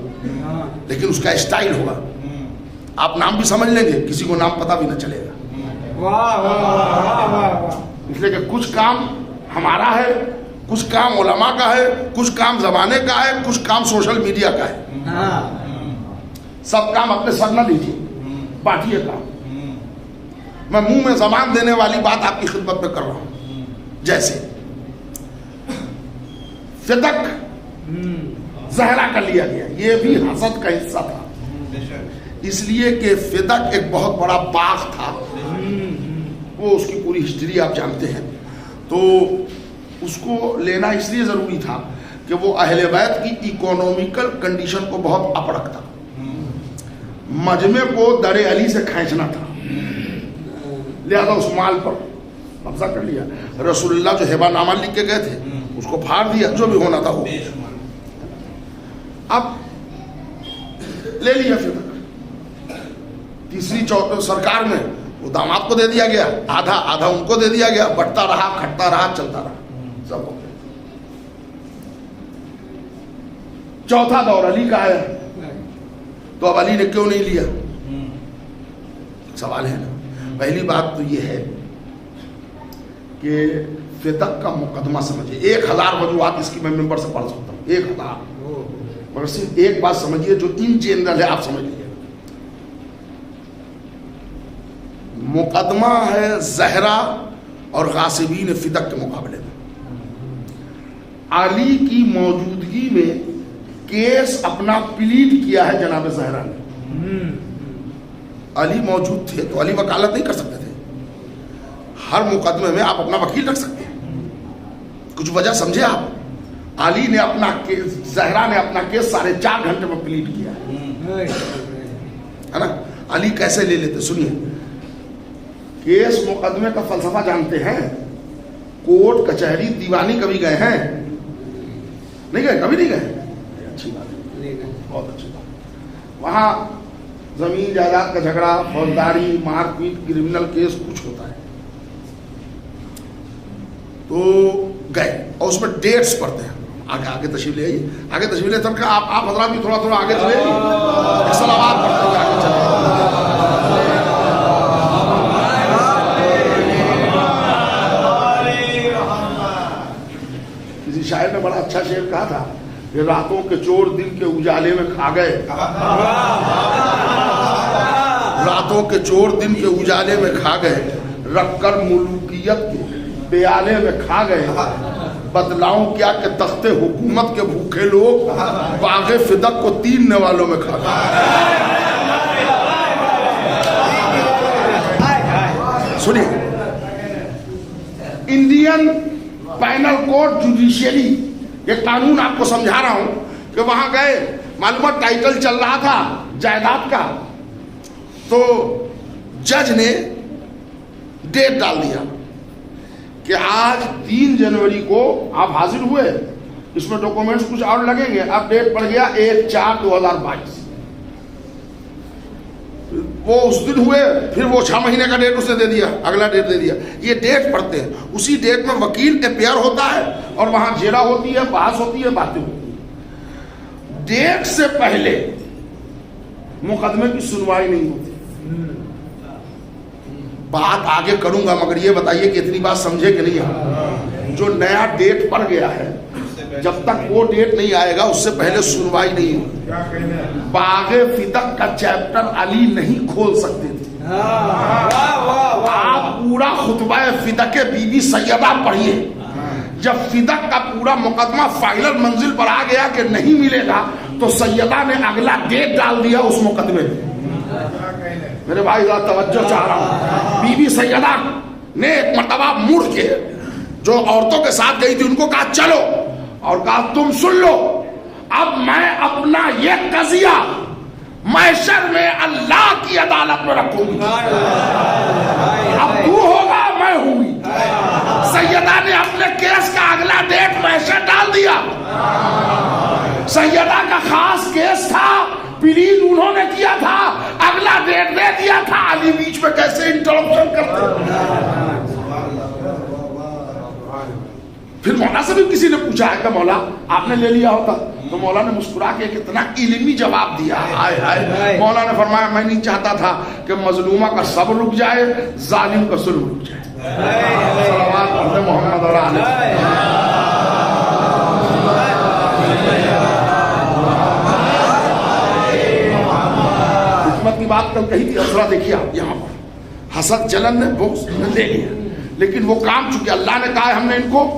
لیکن اس کا اسٹائل ہوگا، آپ نام بھی سمجھ لیں گے، کسی کو نام پتہ بھی نہ چلے گا، اس لیے کہ کچھ کام ہمارا ہے، کچھ کام علماء کا ہے، کچھ کام زمانے کا ہے، کچھ کام سوشل میڈیا کا ہے، سب کام اپنے سر نہ لیجیے، بانٹیے کام۔ میں منہ میں زبان دینے والی بات آپ کی خدمت میں کر رہا ہوں، جیسے فدق زہرا کر لیا گیا، یہ بھی حسد کا حصہ تھا، اس لیے کہ فدق ایک بہت بڑا باغ تھا، وہ اس کی پوری ہسٹری آپ جانتے ہیں، تو اس کو لینا اس لیے ضروری تھا کہ وہ اہل بیت کی اکونومیکل کنڈیشن کو بہت اپ رکھتا، مجمع کو در علی سے کھینچنا تھا، لہذا اس مال پر قبضہ کر لیا۔ رسول اللہ جو ہبہ نامہ لکھ کے گئے تھے اس کو پھاڑ دیا، جو بھی ہونا تھا وہ، اب لے لیا پھر تیسری سرکار میں وہ داماد کو دے دیا گیا، آدھا ان کو دے دیا گیا، بٹتا رہا، کھٹتا رہا، چلتا رہا، سب ہو گیا۔ چوتھا دور علی کا ہے، تو اب علی نے کیوں نہیں لیا؟ سوال ہے نا۔ پہلی بات تو یہ ہے کہ فدق کا مقدمہ سمجھیے، 1000 وجوہات اس کی میں ممبر سے پڑھ سکتا ہوں، 1000، مگر صرف ایک بات سمجھیے جو ان جنرل ہے، آپ سمجھ لیجیے۔ مقدمہ ہے زہرا اور غاصبین فدق کے مقابلے میں، علی کی موجودگی میں کیس اپنا پلیٹ کیا ہے جناب زہرا نے، علی موجود تھے تو علی وکالت نہیں کر سکتے تھے، ہر مقدمے میں آپ اپنا وکیل رکھ سکتے ہیں، کچھ وجہ سمجھے آپ، علی نے اپنا کیس، زہرا نے اپنا کیس 4.5 گھنٹے میں پلیٹ کیا ہے نا۔ علی کیسے لے لیتے سنیے، کیس مقدمے کا فلسفہ جانتے ہیں، کورٹ کچہری دیوانی کبھی گئے ہیں؟ نہیں گئے، کبھی نہیں گئے، اچھی بات ہے، بہت اچھی بات۔ وہاں زمین جائیداد کا جھگڑا، فوجداری، مار پیٹ، کرمنل کیس کچھ ہوتا ہے، تو گئے اور اس میں ڈیٹس پڑھتے ہیں، آگے تشریف لے آئیے، آگے تشریف لے چل کے آپ حضرات بھی تھوڑا تھوڑا آگے چلے، سلامات پڑھتے ہوئے آگے چلے۔ کسی شاعر نے بڑا اچھا شعر کہا تھا کہ راتوں کے چور دن کے اجالے میں کھا گئے، راتوں کے چور دن کے اجالے میں کھا گئے، رکھ کر ملوکیت کے پیالے میں کھا گئے، بدلاؤں کیا کہ تخت حکومت کے بھوکے لوگ باغ فدق کو تیننے والوں میں کھا گئے۔ سنیے، انڈین پینل کوڈ جوڈیشری، یہ قانون آپ کو سمجھا رہا ہوں کہ وہاں گئے، معلومات ٹائٹل چل رہا تھا جائیداد کا، تو جج نے ڈیٹ ڈال دیا کہ آج 3 جنوری کو آپ حاضر ہوئے، اس میں ڈاکومنٹس کچھ اور لگیں گے، اب ڈیٹ پڑ گیا 1/4/2022، وہ اس دن ہوئے، پھر وہ 6 مہینے کا ڈیٹ اس نے دے دیا، اگلا ڈیٹ دے دیا، یہ ڈیٹ پڑھتے ہیں، اسی ڈیٹ میں وکیل اپیئر ہوتا ہے اور وہاں جیرا ہوتی ہے، بحث ہوتی ہے، باتیں ہوتی ہیں، ڈیٹ سے پہلے مقدمے کی سنوائی نہیں ہوتی۔ بات آگے کروں گا، مگر یہ بتائیے کہ اتنی بات سمجھے کہ نہیں؟ جو نیا ڈیٹ پڑ گیا ہے، جب تک وہ ڈیٹ نہیں آئے گا اس سے پہلے سنوائی نہیں ہوگی۔ باغ فدق کا چیپٹر علی نہیں کھول سکتے تھے، آپ پورا خطبہ فدق بی بی سیدہ پڑھیے، جب فدق کا پورا مقدمہ فائنل منزل پر آ گیا کہ نہیں ملے گا تو سیدہ نے اگلا ڈیٹ ڈال دیا اس مقدمے میں۔ میرے بھائی ذرا توجہ چاہ رہا ہوں، بی بی سیدہ نے ایک مرتبہ مڑ کے جو عورتوں کے ساتھ گئی تھی ان کو کہا چلو، اور کہا تم سن لو، اب میں اپنا یہ قضیہ محشر میں اللہ کی عدالت میں رکھوں گی، اب تو ہوگا میں ہوں گی۔ سیدہ نے اپنے کیس کا اگلا ڈیٹ محشر ڈال دیا۔ سیدہ کا خاص کیس تھا، پلیز انہوں نے کیا تھا، اگلا ڈیٹ دے دیا تھا۔ علی بیچ میں کیسے انٹرپشن کرتے۔ پھر مولا سے بھی کسی نے پوچھا ہے کہ مولا آپ نے لے لیا ہوتا، تو مولا نے مسکرا کے کتنا علمی جواب دیا۔ ہائے ہائے، مولا نے فرمایا میں نہیں چاہتا تھا کہ مظلومہ کا صبر رک جائے، ظالم کا ظلم رک جائے۔ صلوات پڑھتے محمد اور آلہ۔ حکمت کی بات کل کہی تھی، اثرا دیکھیے آپ یہاں پر حسد جلن نے بغض لے لیا، لیکن وہ کام چکے اللہ نے کہا ہے ہم نے ان کو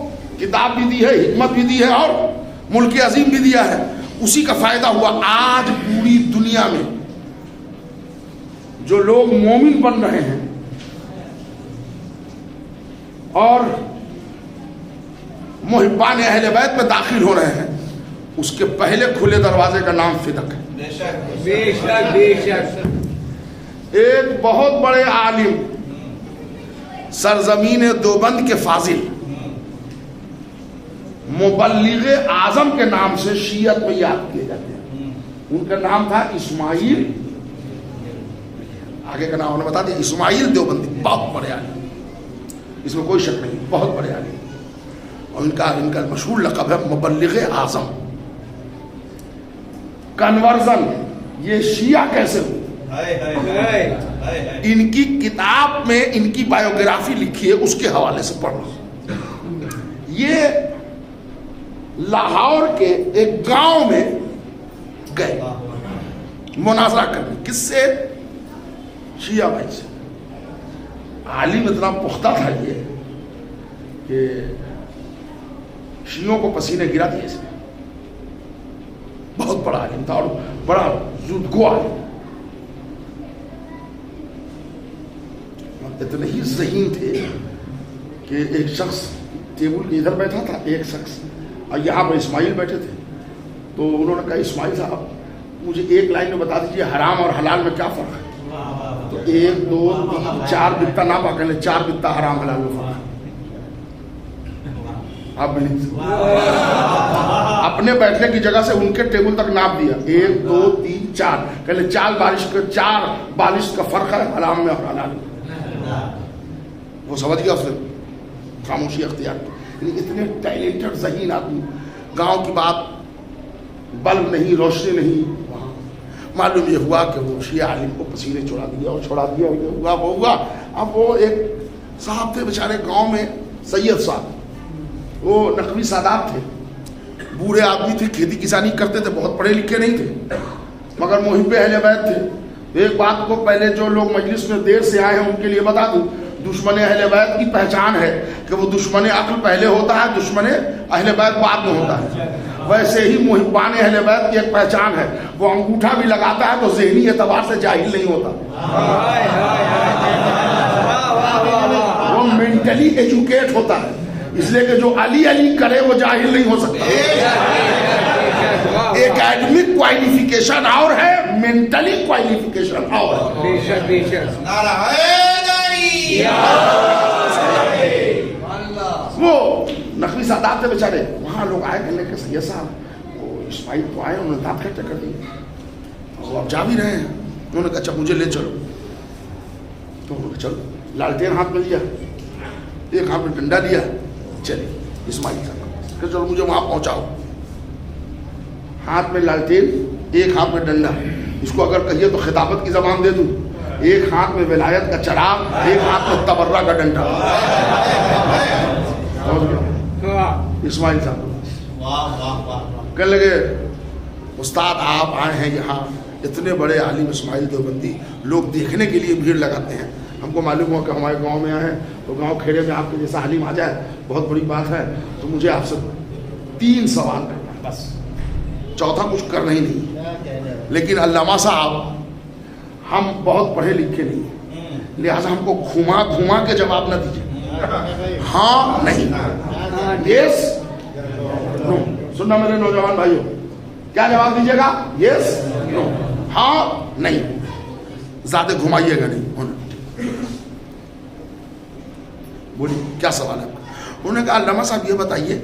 کتاب بھی دی ہے، حکمت بھی دی ہے اور ملک عظیم بھی دیا ہے، اسی کا فائدہ ہوا۔ آج پوری دنیا میں جو لوگ مومن بن رہے ہیں اور محبان اہل بیت میں داخل ہو رہے ہیں، اس کے پہلے کھلے دروازے کا نام فدق ہے۔ بے شک بے شک۔ ایک بہت بڑے عالم سرزمین دیوبند کے فاضل مبلغ اعظم کے نام سے شیعت میں یاد کیے جاتے ہیں، ان کا نام تھا اسماعیل، آگے کا نام انہوں نے بتا دیا، اسماعیل دیوبندی، بہت بڑے عالم، اس میں کوئی شک نہیں، بہت بڑے عالم، اور ان کا مشہور لقب ہے مبلغ اعظم۔ کنورژن یہ شیعہ کیسے ہوئے، ان کی کتاب میں ان کی بایوگرافی لکھی ہے، اس کے حوالے سے پڑھ رہا ہوں۔ یہ لاہور کے ایک گاؤں میں گئے مناظرہ کرنے، کس سے؟ شیعہ بھائی سے۔ عالم اتنا پختہ تھا یہ کہ شیعوں کو پسینے گرا دیے اس نے، بہت بڑا عالم تھا اور بڑا زودگو عالم، اتنے ہی ذہین تھے کہ ایک شخص ٹیبل کے ادھر بیٹھا تھا، ایک شخص اور یہاں پر اسماعیل بیٹھے تھے، تو انہوں نے کہا اسماعیل صاحب مجھے ایک لائن میں بتا دیجیے حرام اور حلال میں کیا فرق ہے؟ تو 1 2 3 4 بتہ نہ پا کر 4 بتہ حرام حلال میں فرق ہے۔ آپ اپنے بیٹھنے کی جگہ سے ان کے ٹیبل تک ناپ دیا، 1 2 3 4، کہلے 4 بالش کا فرق ہے حرام میں اور حلال میں۔ وہ سمجھ گیا، اس نے خاموشی اختیار کی۔ اتنے ٹیلنٹڈ ذہین آدمی، گاؤں کی بات، بلب نہیں، روشنی نہیں، وہاں معلوم یہ ہوا کہ وہ شیعہ عالم کو پسینے چھڑا دیا اور چھڑا دیا، یہ ہوا وہ ہوا۔ اب وہ ایک صاحب تھے بیچارے گاؤں میں، سید صاحب، وہ نقوی سادات تھے، بوڑھے آدمی تھے، کھیتی کسانی کرتے تھے، بہت پڑھے لکھے نہیں تھے، مگر محب اہل بیت تھے۔ ایک بات کو پہلے جو لوگ مجلس میں دیر سے آئے ہیں ان کے لیے بتا دوں، دشمن اہل بیت کی پہچان ہے کہ وہ دشمن عقل پہلے ہوتا ہے، دشمن اہل بیت بعد میں ہوتا ہے۔ ویسے ہی محبان اہل بیت کی ایک پہچان ہے، وہ انگوٹھا بھی لگاتا ہے تو ذہنی اعتبار سے جاہل نہیں ہوتا، وہ مینٹلی ایجوکیٹ ہوتا ہے، اس لیے کہ جو علی علی کرے وہ جاہل نہیں ہو سکتا۔ ایکیڈمک کوائلیفیکیشن اور ہے، مینٹلی کوائلیفیکیشن اور ہے۔ بے شک بے شک۔ وہ نقوی سادات تھے بیچارے، وہاں لوگ آئے کہنے کہ سید صاحب وہ اسماعیل تو آئے، انہوں نے دانت کھٹے کر دی، وہ اب جا بھی رہے ہیں۔ انہوں نے کہا اچھا مجھے لے چلو، تو انہوں نے چلو، لالٹین ہاتھ میں لیا، ایک ہاتھ میں ڈنڈا لیا، چلے اسماعیل صاحب کہ چلو مجھے وہاں پہنچاؤ۔ ہاتھ میں لالٹین، ایک ہاتھ میں ڈنڈا، اس کو اگر کہیے تو خطابت کی زبان دے دوں، ایک ہاتھ میں ولایت کا چراغ، ایک ہاتھ میں تبرہ کا ڈنڈا۔ اسماعیل صاحب کہنے لگے استاد آپ آئے ہیں یہاں، اتنے بڑے عالم اسماعیل دیوبندی، لوگ دیکھنے کے لیے بھیڑ لگاتے ہیں، ہم کو معلوم ہوا کہ ہمارے گاؤں میں آئے ہیں تو گاؤں کھیڑے میں آپ کے جیسا عالم آ جائے بہت بڑی بات ہے، تو مجھے آپ سے 3 سوال کرنا ہے بس، چوتھا کچھ کرنا ہی نہیں۔ لیکن علامہ صاحب ہم بہت پڑھے لکھے نہیں، لہٰذا ہم کو گھما گھما کے جواب نہ دیجیے، ہاں نہیں, یس نو. سننا میرے نوجوان بھائیوں, کیا جواب دیجیے گا؟ یس نو, ہاں نہیں, زیادہ گھمائیے گا نہیں. بولیے کیا سوال ہے؟ انہوں نے کہا علامہ صاحب یہ بتائیے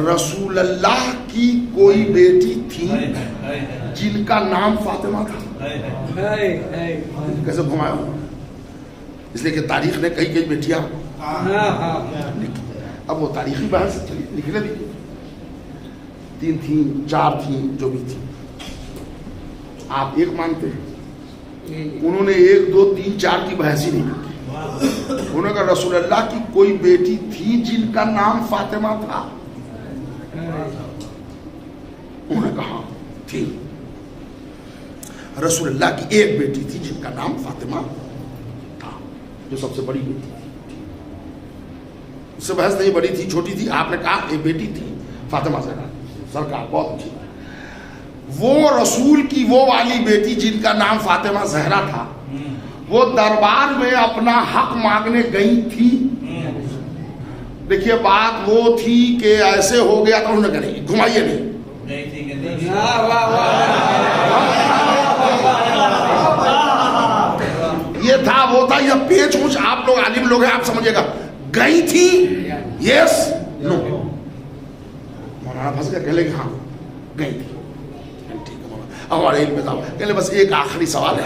رسول اللہ کی کوئی بیٹی تھی جن کا نام فاطمہ تھا؟ کیسے گھمایا ہوں؟ اس لیے کہ تاریخ نے کئی بیٹیاں, اب وہ تاریخی بحث لکھنے دیجیے, 3 تھیں 4 تھیں جو بھی تھی, آپ ایک مانتے ہیں, انہوں نے 1 2 3 4 کی بحث ہی نہیں کی. انہوں نے کہا رسول اللہ کی کوئی بیٹی تھی جن کا نام فاطمہ تھا؟ انہوں نے کہا تھی. رسول اللہ کی ایک بیٹی تھی جن کا نام فاطمہ تھا, جو سب سے بڑی بیٹی تھی. اس سے بحث نہیں, بڑی تھی چھوٹی تھی, آپ نے کہا ایک بیٹی تھی فاطمہ زہرا. سرکار بہت اچھی, وہ رسول کی وہ والی بیٹی جن کا نام فاطمہ زہرا تھا, وہ دربار میں اپنا حق مانگنے گئی تھی. دیکھیے بات وہ تھی کہ ایسے ہو گیا تو انہوں نے کہا نہیں, گھمائیے نہیں. یہ تھا وہ تھا, یہ پیچ مچ, آپ لوگ عالم لوگ ہیں, آپ سمجھے گا. گئی تھی, یس نو. مولانا پھنس گیا, کہہ لے کہ ہاں گئی تھی. ہمارے علم میں تھا, کہہ لے بس ایک آخری سوال ہے.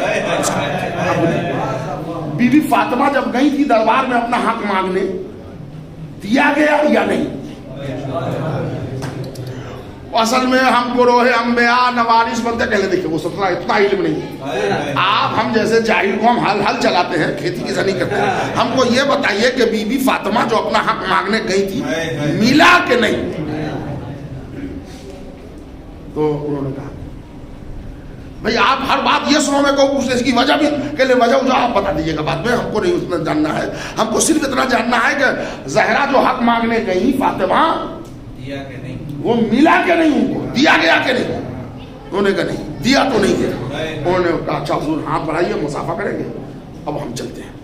بی بی فاطمہ جب گئی تھی دربار میں اپنا حق مانگنے, دیا گیا یا نہیں؟ اصل میں ہم گروہ انبیاء نوارث بنتے, کہہ لے دیکھیں وہ سب اتنا علم نہیں. آپ ہم جیسے جاہل کو ہم ہل چلاتے ہیں, کھیتی کی نہیں کرتے ہیں. ہم کو یہ بتائیے کہ بی بی فاطمہ جو اپنا حق مانگنے گئی تھی ملا کہ نہیں؟ تو انہوں نے کہا بھئی آپ ہر بات یہ سنو میں کو پوچھنے اس کی وجہ بھی, کہ لے وجہ جو آپ بتا دیجئے گا بعد میں, ہم کو نہیں اتنا جاننا ہے. ہم کو صرف اتنا جاننا ہے کہ زہرا جو حق مانگنے گئی فاطمہ, دیا کہ نہیں, وہ ملا کہ نہیں, ان کو دیا گیا کہ نہیں؟ انہوں نے کہا نہیں, دیا تو نہیں گیا. انہوں نے کہا اچھا حضور ہاتھ بڑھائیے, مسافہ کریں گے, اب ہم چلتے ہیں.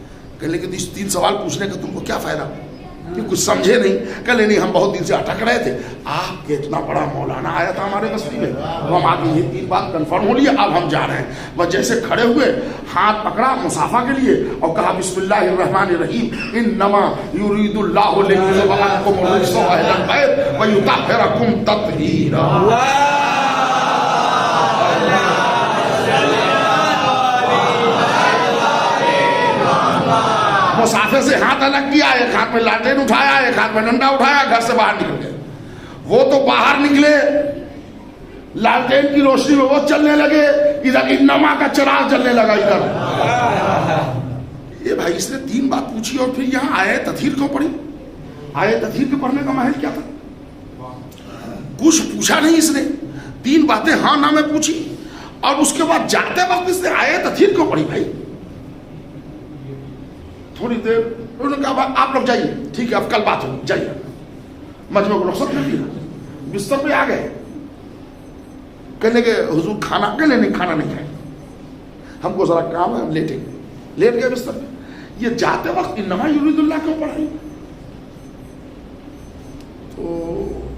کہ لیکن اس 3 سوال پوچھنے کا تم کو کیا فائدہ, کہ کچھ سمجھے نہیں. کہ نہیں ہم بہت دن سے اٹک رہے تھے, آپ کے اتنا بڑا مولانا آیا تھا ہمارے بستی میں, ہم آگے یہ 3 بات کنفرم ہو لیا, اب ہم جا رہے ہیں. بس جیسے کھڑے ہوئے, ہاتھ پکڑا مسافہ کے لیے اور کہا بسم اللہ الرحمن الرحیم, انما یرید اللہ لیذهب عنکم الرجس اہل البیت ویطہرکم تطہیرا. مسافر سے ہاتھ الگ کیا, ایک ہاتھ میں لالٹین اٹھایا, ایک ہاتھ میں ڈنڈا اٹھایا, گھر سے باہر نکل گئے. وہ تو باہر نکلے, لالٹین کی روشنی میں وہ چلنے لگے, ادھر انما کا چراغ جلنے لگا ادھر. یہ بھائی اس نے 3 بات پوچھی اور پھر یہاں آئے تطہیر کیوں پڑھی؟ آئے تطہیر کے پڑھنے کا محل کیا تھا؟ کچھ پوچھا نہیں اس نے, 3 باتیں ہاں نہ میں پوچھی, اور اس کے بعد جاتے وقت اس نے آئے تطہیر کیوں پڑھی؟ بھائی تھوڑی دیر انہوں نے کہا آپ لوگ جائیے, ٹھیک ہے اب کل بات ہوگی, جائیے. مجمع کو رخصت کر دیا, بستر پہ آ گئے. کہنے کے حضور کھانا, کہنے نہیں کھانا نہیں کھائیں, ہم کو ذرا کام ہے, ہم لیٹیں گے. لیٹ گئے بستر پہ. یہ جاتے وقت انما یرید اللہ کیوں پڑھائیں؟ تو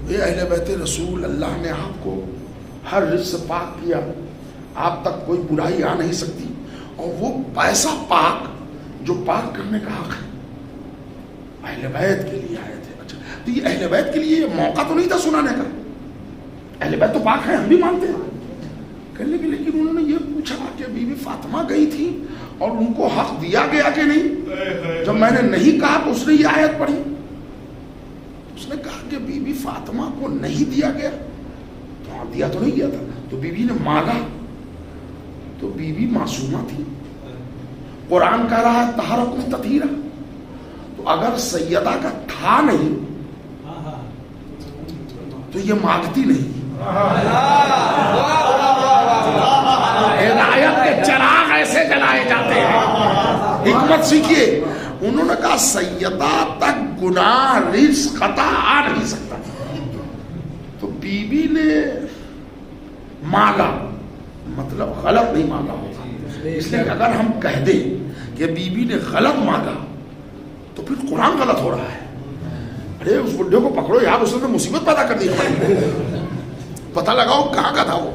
یہ اہل بیت رسول, اللہ نے آپ کو ہر رزق سے پاک کیا, آپ تک کوئی برائی آ نہیں سکتی, اور وہ پیسہ پاک جو پاک کرنے کا حق ہے اہل بیت کے لیے آئے تھے. اچھا تو یہ اہل بیت کے لیے موقع تو نہیں تھا سنانے کا, اہل بیت تو پاک ہے, ہم بھی مانتے ہیں. کہنے کے لیکن انہوں نے یہ پوچھا کہ بی بی فاطمہ گئی تھی اور ان کو حق دیا گیا کہ نہیں؟ جب میں نے نہیں کہا تو اس نے یہ آیت پڑھی. اس نے کہا کہ بی بی فاطمہ کو نہیں دیا گیا, تو ہاں دیا تو نہیں گیا تھا. تو بی بی نے مانگا, تو بی بی معصومہ تھی. قرآن کہہ رہا ہے طہرکم تطہیرا, تو اگر سیدہ کا تھا نہیں تو یہ مانگتی نہیں. ہدایت کے چراغ ایسے جلائے جاتے ہیں, حکمت سیکھیے. انہوں نے کہا سیدہ تک گناہ رزق خطا آ نہیں سکتا. تو بی بی نے مانگا, مطلب غلط نہیں مانگا ہوگا, اس لیے اگر ہم کہہ دیں کہ بی بی نے غلط مانگا تو پھر قرآن غلط ہو رہا ہے. ارے اس بڈھے کو پکڑو یار, اس نے مصیبت پیدا کر دی, پتہ لگاؤ کہاں کا تھا وہ,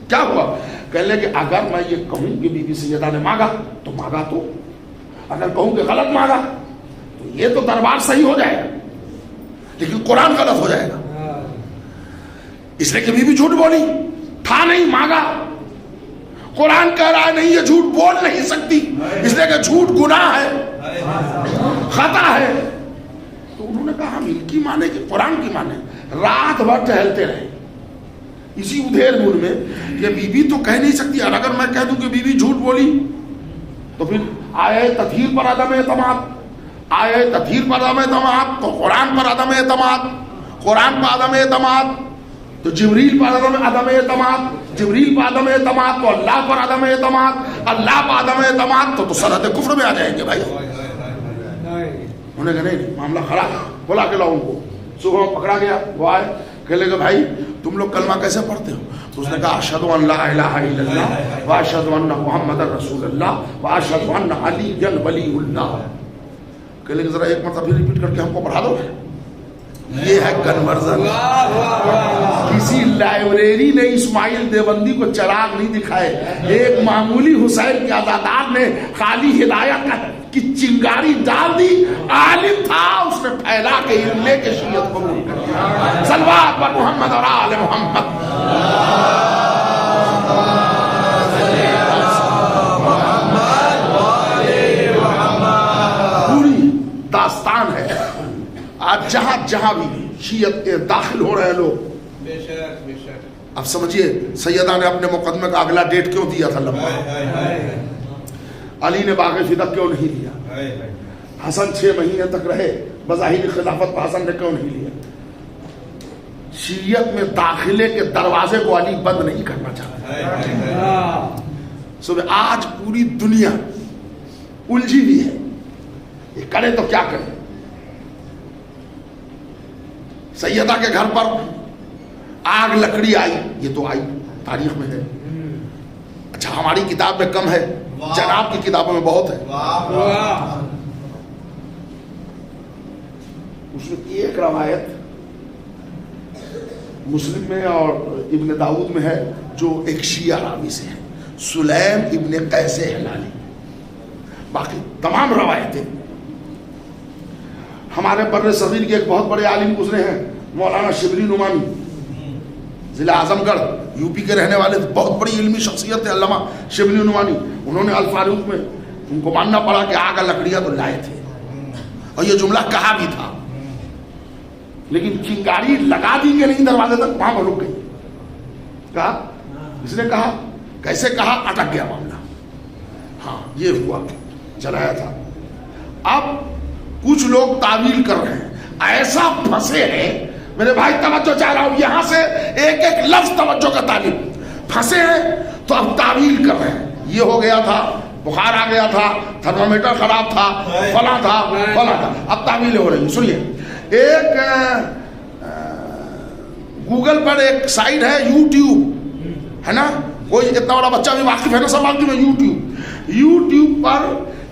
کیا ہوا. کہنے لگے اگر میں یہ کہوں کہ بی بی سیدہ نے مانگا تو مانگا, تو اگر کہوں کہ غلط مانگا تو یہ تو دربار صحیح ہو جائے گا لیکن قرآن غلط ہو جائے گا. اس لیے کہ بی بی جھوٹ بولی, تھا نہیں, مانگا. قرآن کہہ رہا ہے نہیں, یہ جھوٹ بول نہیں سکتی, اس لیے کہ جھوٹ گناہ ہے, خطا ہے. تو انہوں نے کہا ہم ان کی مانے کہ قرآن کی مانے. رات بھر ٹہلتے رہے اسی ادھیڑ بن میں کہ بی بی تو کہہ نہیں سکتی, اور اگر میں کہہ دوں کہ بی بی جھوٹ بولی تو پھر آئے تطہیر پر عدم اعتماد, آئے تطہیر پر عدم اعتماد تو قرآن پر عدم اعتماد, قرآن پر عدم اعتماد تو جبریل پر عدم اعتماد, جبریل پر عدم اعتماد تو اللہ پر عدم اعتماد, اللہ پر عدم اعتماد تو سرحد کفر میں آ جائیں گے بھائی. انہوں نے کہا نہیں معاملہ خراب ہے, بلا کے لاؤ ان کو. صبح پکڑا گیا, وہ آئے, کہنے لگے بھائی تم لوگ کلمہ کیسے پڑھتے ہو؟ تو اس نے کہا اشہد ان لا الہ الا اللہ واشہد ان محمد رسول اللہ واشہد ان علی ولی اللہ. کہنے لگے ذرا ایک مرتبہ پھر ریپیٹ کر کے ہم کو پڑھا دو. یہ ہے کنورژن. کسی لائبریری نے اسماعیل دیوبندی کو چراغ نہیں دکھائے, ایک معمولی حسین کے عزادار نے خالی ہدایت کی چنگاری ڈال دی. عالم تھا, اس نے پھیلا کے علم لے کے شریعت قبول کر لیا. صلوات پر محمد اور آل محمد. پوری داستان ہے. آج جہاں جہاں بھی شیعت کے داخل ہو رہے ہیں لوگ, اب سمجھیے سیدہ نے اپنے مقدمے کا اگلا ڈیٹ کیوں دیا تھا لمبا, علی نے باغ فدق کیوں نہیں لیا, حسن 6 مہینے تک رہے بظاہر خلافت پر, حسن نے کیوں نہیں لیا. شیعت میں داخلے کے دروازے کو علی بند نہیں کرنا چاہتا. صبح آج پوری دنیا الجھی ہوئی ہے, یہ کرے تو کیا کرے. سیدہ کے گھر پر آگ لکڑی آئی, یہ تو آئی تاریخ میں ہے. اچھا ہماری کتاب میں کم ہے, جناب کی کتابوں میں بہت ہے. اس میں ایک روایت مسلم میں اور ابن داؤد میں ہے جو ایک شیعہ راوی سے ہے, سلیم ابن قیس ہلالی. باقی تمام روایتیں ہمارے بر صغیر کے ایک بہت بڑے عالم گزرے ہیں, مولانا شبلی نعمانی, ضلع اعظم گڑھ یو پی کے رہنے والے, بہت بڑی علمی شخصیت ہے علامہ شبلی نعمانی. انہوں نے الفاروق میں ان کو ماننا پڑا کہ آگ لکڑیاں تو لائے تھے, اور یہ جملہ کہا بھی تھا, لیکن چنگاری لگا دی کہ نہیں دروازے تک, وہاں پر رک گئی. کہا, اس نے کہا, کیسے کہا, اٹک گیا معاملہ. ہاں یہ ہوا, جلایا تھا. اب کچھ لوگ تعویل کر رہے ہیں, ایسا پھنسے ہیں میرے بھائی, توجہ چاہ رہا ہوں, یہاں سے ایک ایک لفظ توجہ کا تعلیم. پھنسے ہیں تو اب تعویل کر رہے ہیں, یہ ہو گیا تھا, بخار آ گیا تھا, تھرمامیٹر خراب تھا, فلاں تھا فلاں تھا, اب تعویلیں ہو رہی ہیں. سنیے, ایک گوگل پر ایک سائٹ ہے یوٹیوب, ہے نا, کوئی اتنا بڑا بچہ بھی واقف ہے نا سب واقف ہے. یوٹیوب پر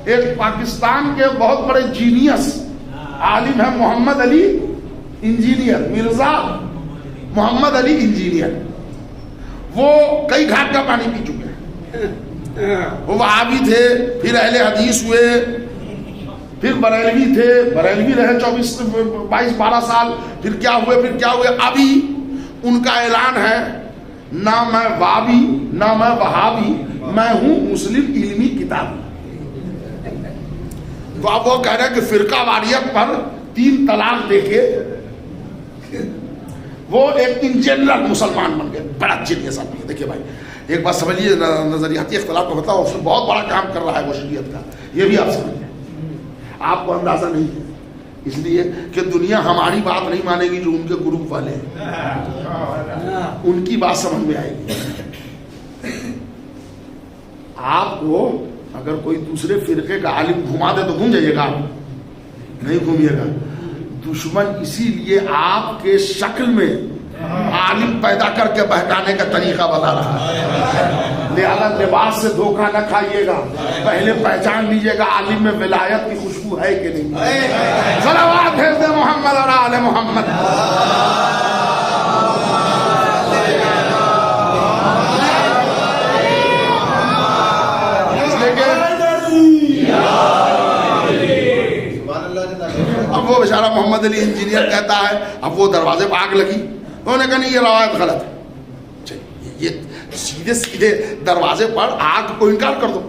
ایک پاکستان کے بہت بڑے جینیس عالم ہے محمد علی انجینئر, مرزا محمد علی انجینئر. وہ کئی گھاٹ کا پانی پی چکے ہیں. وہ وہابی تھے, پھر اہل حدیث ہوئے, پھر بریلوی تھے, بریلوی رہے 22-12 سال, پھر کیا ہوئے. ابھی ان کا اعلان ہے, نہ میں وابی نہ میں وہابی, میں ہوں مسلم علمی کتابی. تو اب وہ کہہ رہے ہیں کہ فرقہ واریت پر 3 طلاق دے کے وہ ایک ان جنرل مسلمان بن گئے. بڑا جینیس آدمی ہے. دیکھیے بھائی ایک بات سمجھیے, نظریاتی اختلاف کو بتاؤ, اس میں بہت بڑا کام کر رہا ہے وہ شریعت کا, یہ بھی آپ سمجھیں. آپ کو اندازہ نہیں ہے, اس لیے کہ دنیا ہماری بات نہیں مانے گی جو ان کے گروپ والے ہیں, ان کی بات سمجھ میں آئے گی. آپ کو اگر کوئی دوسرے فرقے کا عالم گھما دے تو گھوم جائیے گا, آپ نہیں گھومیے گا. دشمن اسی لیے آپ کے شکل میں عالم پیدا کر کے بہکانے کا طریقہ بتا رہا ہے. لہذا لباس سے دھوکہ نہ کھائیے گا، پہلے پہچان لیجیے گا عالم میں ولایت کی خوشبو ہے کہ نہیں. صلوات بھیج دے محمد اور آل محمد. اب وہ بیچارہ محمد علی انجینئر کہتا ہے اب وہ دروازے پہ آگ لگی، انہوں نے کہا نہیں یہ روایت غلط ہے، یہ سیدھے سیدھے دروازے پر آگ کو انکار کر دو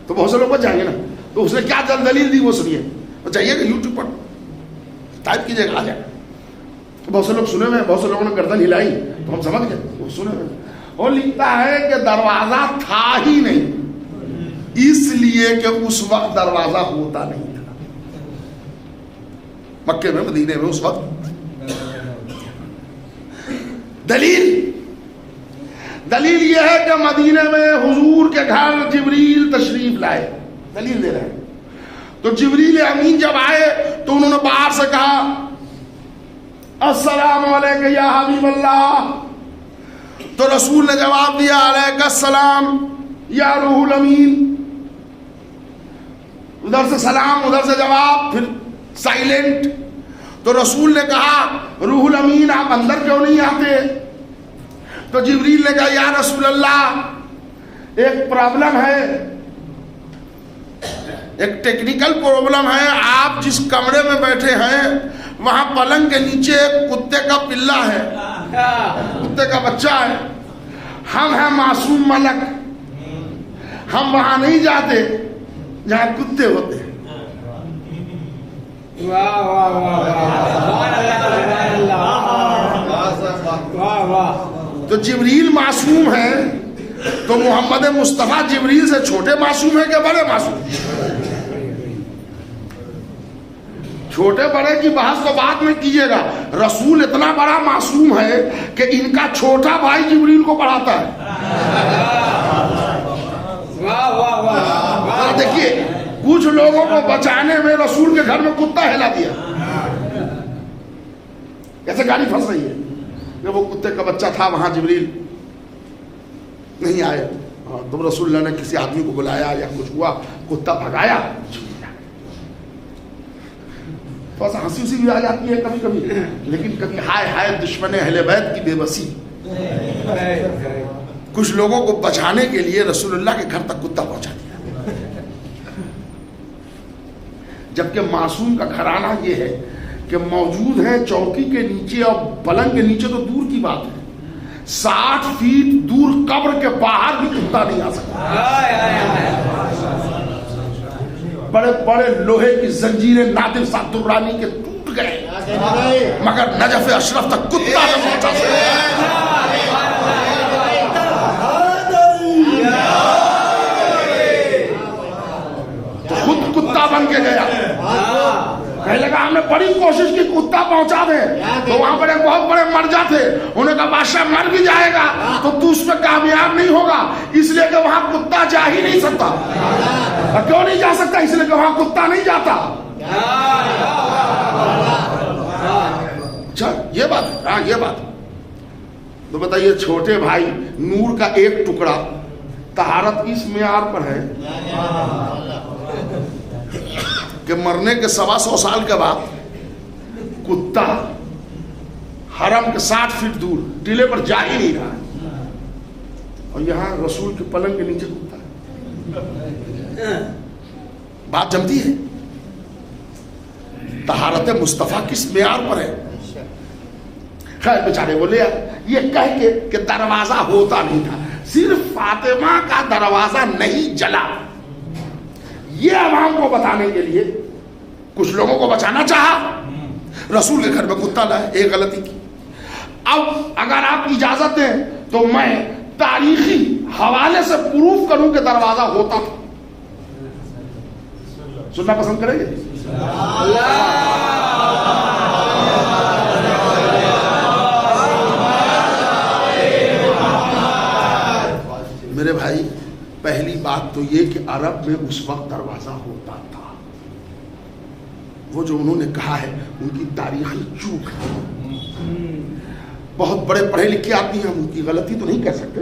تو بہت سے لوگ بچ جائیں گے نا. تو اس نے کیا دلیل دی وہ سنیے، جائیے گا یوٹیوب پر ٹائپ کیجیے گا آ جائے. بہت سے لوگ سنے ہوئے ہیں، بہت سے لوگوں نے گردن ہلائی تو ہم سمجھ گئے وہ سنے ہوئے. وہ لکھتا ہے کہ دروازہ تھا ہی نہیں، اس لیے کہ اس وقت دروازہ ہوتا نہیں تھا. مکے میں مدینے میں اس وقت. دلیل یہ ہے کہ مدینے میں حضور کے گھر جبریل تشریف لائے. دلیل دے رہے ہیں. تو جبریل امین جب آئے تو انہوں نے باہر سے کہا السلام علیکم یا حبیب اللہ. تو رسول نے جواب دیا علیک السلام یا روح الامین. ادھر سے سلام ادھر سے جواب پھر سائلنٹ. تو رسول نے کہا روح الامین آپ اندر کیوں نہیں آتے؟ تو جبریل نے کہا یا رسول اللہ ایک پرابلم ہے، ایک ٹیکنیکل پرابلم ہے. آپ جس کمرے میں بیٹھے ہیں وہاں پلنگ کے نیچے ایک کتے کا پلا ہے، کتے کا بچہ ہے. ہم ہیں معصوم ملک، ہم وہاں نہیں جاتے جہاں کتے ہوتے ہیں. تو جبریل معصوم ہے تو محمد مصطفیٰ جبریل سے چھوٹے معصوم ہیں کہ بڑے معصوم؟ چھوٹے بڑے کی بحث تو بعد میں کیجیے گا. رسول اتنا بڑا معصوم ہے کہ ان کا چھوٹا بھائی جبریل کو پڑھاتا ہے. دیکھیے کچھ لوگوں کو بچانے میں رسول کے گھر میں کتا ہلا دیا. کیسے گاڑی پھنس رہی ہے کہ وہ کتے کا بچہ تھا وہاں جبریل نہیں آئے. تم رسول اللہ نے کسی آدمی کو بلایا یا کچھ ہوا کتا بھگایا. تھوڑا سا ہنسی بھی آ جاتی ہے کبھی کبھی، لیکن کبھی ہائے ہائے دشمن اہل بیت کی بے بسی. کچھ لوگوں کو بچانے کے لیے رسول اللہ کے گھر تک کتا پہنچا دیا. جبکہ معصوم کا گھرانہ یہ ہے کہ موجود ہے چوکی کے نیچے اور پلنگ کے نیچے تو دور کی بات ہے، 60 فیٹ دور قبر کے باہر بھی کتا نہیں آ سکتا. بڑے بڑے لوہے کی زنجیریں نادر صاحب درانی کے ٹوٹ گئے مگر نجف اشرف تک کتا نہ پہنچا سکتا. تو خود کتا بن کے گیا. کہنے لگا ہم نے بڑی کوشش کی کتا پہنچا دیں. تو وہاں پر ایک بہت بڑے مرجع تھے، انہوں نے کہا بادشاہ مر بھی جائے گا تو اس میں کامیاب نہیں ہوگا، اس لیے کہ وہاں کتا جا ہی نہیں سکتا. کیوں نہیں جا سکتا؟ اس لیے کہ وہاں کتا نہیں جاتا. اچھا یہ بات ہے. ہاں یہ بات. تو بتائیے چھوٹے بھائی نور کا ایک ٹکڑا طہارت اس معیار پر ہے کہ مرنے کے 125 سال کے بعد کتا حرم کے 60 فٹ دور ٹیلے پر جا ہی نہیں رہا، اور یہاں رسول کے پلنگ کے نیچے کتا ہے. بات جمتی ہے. طہارت مصطفیٰ کس معیار پر ہے. خیر بیچارے بولے یہ کہہ کے کہ دروازہ ہوتا نہیں تھا، صرف فاطمہ کا دروازہ نہیں جلا. یہ عوام کو بتانے کے لیے کچھ لوگوں کو بچانا چاہا، رسول کے گھر میں کتا لائے. ایک غلطی کی. اب اگر آپ اجازت دیں تو میں تاریخی حوالے سے پروف کروں کہ دروازہ ہوتا تھا. سننا پسند کریں گے؟ میرے بھائی پہلی بات تو یہ کہ عرب میں اس وقت دروازہ ہوتا تھا. وہ جو انہوں نے کہا ہے ان کی تاریخی چوک ہے. بہت بڑے پڑھے لکھے آدمی ہیں، ان کی غلطی تو نہیں کہہ سکتے.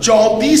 34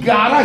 11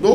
2।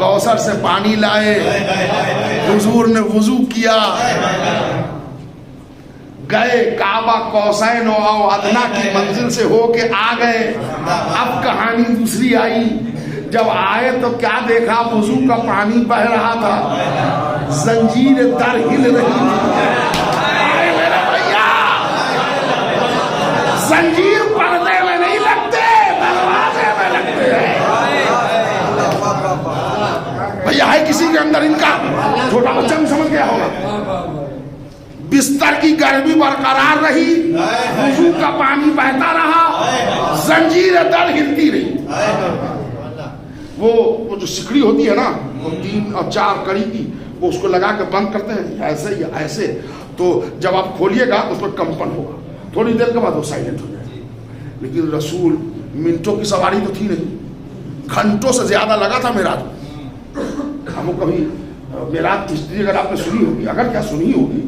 کوثر سے پانی لائے, حضور نے وضو کیا, گئے کعبہ قوسین و ادنا کی منزل سے ہو کے آ گئے. اب کہانی دوسری آئی, جب آئے تو کیا دیکھا, وضو کا پانی بہ رہا تھا, زنجیر در ہل رہی تھی. میرے بھیا, زنجیر پردے میں نہیں لگتے, دروازے میں لگتے ہیں. بھیا ہے کسی کے اندر ان کا, چھوٹا بچہ بھی سمجھ گیا ہوگا. بستر کی گرمی برقرار رہی, وضو کا پانی بہتا رہا, زنجیر در ہلتی رہی. وہ جو سکڑی ہوتی ہے نا, وہ 3 اور 4 کڑی کی, وہ اس کو لگا کے بند کرتے ہیں ایسے یا ایسے, تو جب آپ کھولیے گا تو اس میں کمپن ہوگا, تھوڑی دیر کے بعد وہ سائلنٹ ہو جائے گا. لیکن رسول منٹوں کی سواری تو تھی نہیں, گھنٹوں سے زیادہ لگا تھا معراج. ہم وہ کبھی معراج کی ہسٹری اگر آپ نے سنی ہوگی, اگر کیا سنی ہوگی,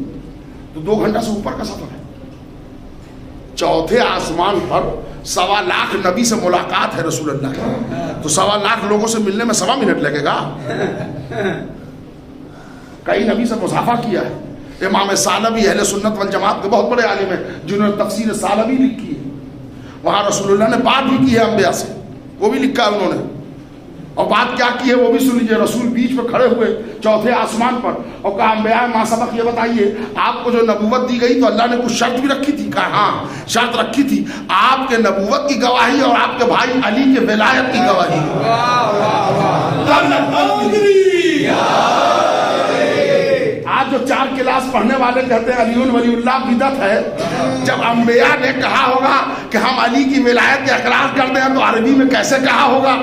تو 2 گھنٹہ سے اوپر کا سفر ہے. 4تھے آسمان پر 1.25 لاکھ نبی سے ملاقات ہے رسول اللہ کی, تو 1.25 لاکھ لوگوں سے ملنے میں 1.25 منٹ لگے گا. کئی نبی سے مصافحہ کیا ہے. امام ثعلبی اہل سنت والجماعت کے بہت بڑے عالم ہیں, جنہوں نے تفسیر ثعلبی لکھی ہے. وہاں رسول اللہ نے بات بھی کی ہے انبیاء سے, وہ بھی لکھا ہے انہوں نے. اور بات کیا کی ہے وہ بھی سن لیجیے. رسول بیچ میں کھڑے ہوئے 4تھے آسمان پر اور کہا, انبیاء ما سبق, یہ بتائیے آپ کو جو نبوت دی گئی تو اللہ نے کچھ شرط بھی رکھی تھی؟ کہا ہاں شرط رکھی تھی, آپ کے نبوت کی گواہی اور آپ کے بھائی علی کے ولایت کی گواہی. آج جو 4 کلاس پڑھنے والے کہتے ہیں علی ولی اللہ بدعت ہے, جب انبیاء نے کہا ہوگا کہ ہم علی کی ولایت کا اقرار کرتے ہیں تو عربی میں کیسے کہا ہوگا؟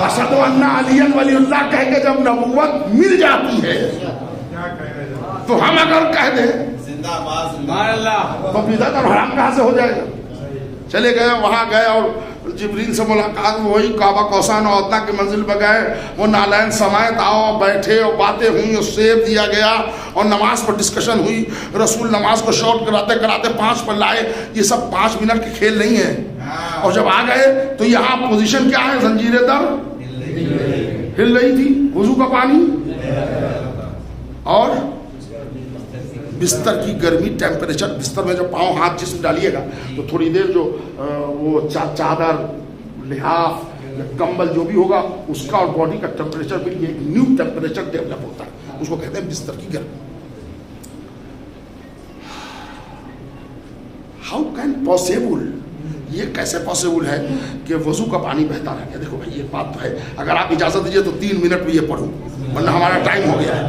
اشہد ان علی ولی اللہ کہہ کے جب نبوت مل جاتی ہے تو ہم اگر کہہ دیں تو بدعت اور حرام کہاں سے ہو جائے گا؟ چلے گئے, وہاں گئے اور جبریل سے ملاقات, وہی کعبہ قوسین و ادنا کی منزل پہ گئے. وہ نالین سماعت آؤ بیٹھے اور باتیں ہوئیں, اور سیب دیا گیا اور نماز پر ڈسکشن ہوئی. رسول نماز کو شارٹ کراتے کراتے 5 پر لائے. یہ سب 5 منٹ کے کھیل نہیں ہے. اور جب آ گئے تو یہاں پوزیشن کیا ہے, زنجیر در ہل رہی تھی, وضو کا پانی اور بستر کی گرمی, ٹیمپریچر. بستر میں جب پاؤں ہاتھ جسم ڈالیے گا تو تھوڑی دیر جو وہ چادر لحاف کمبل جو بھی ہوگا اس کا اور باڈی کا ٹیمپریچر بھی ایک نیو ٹیمپریچر ڈیولپ ہوتا ہے, اس کو کہتے ہیں بستر کی گرمی. ہاؤ کین پاسبل, یہ کیسے پاسبل ہے کہ وضو کا پانی بہتا رہ گیا؟ دیکھو بھائی یہ بات تو ہے, اگر آپ اجازت دیجیے تو 3 منٹ میں یہ پڑھوں, ورنہ ہمارا ٹائم ہو گیا ہے.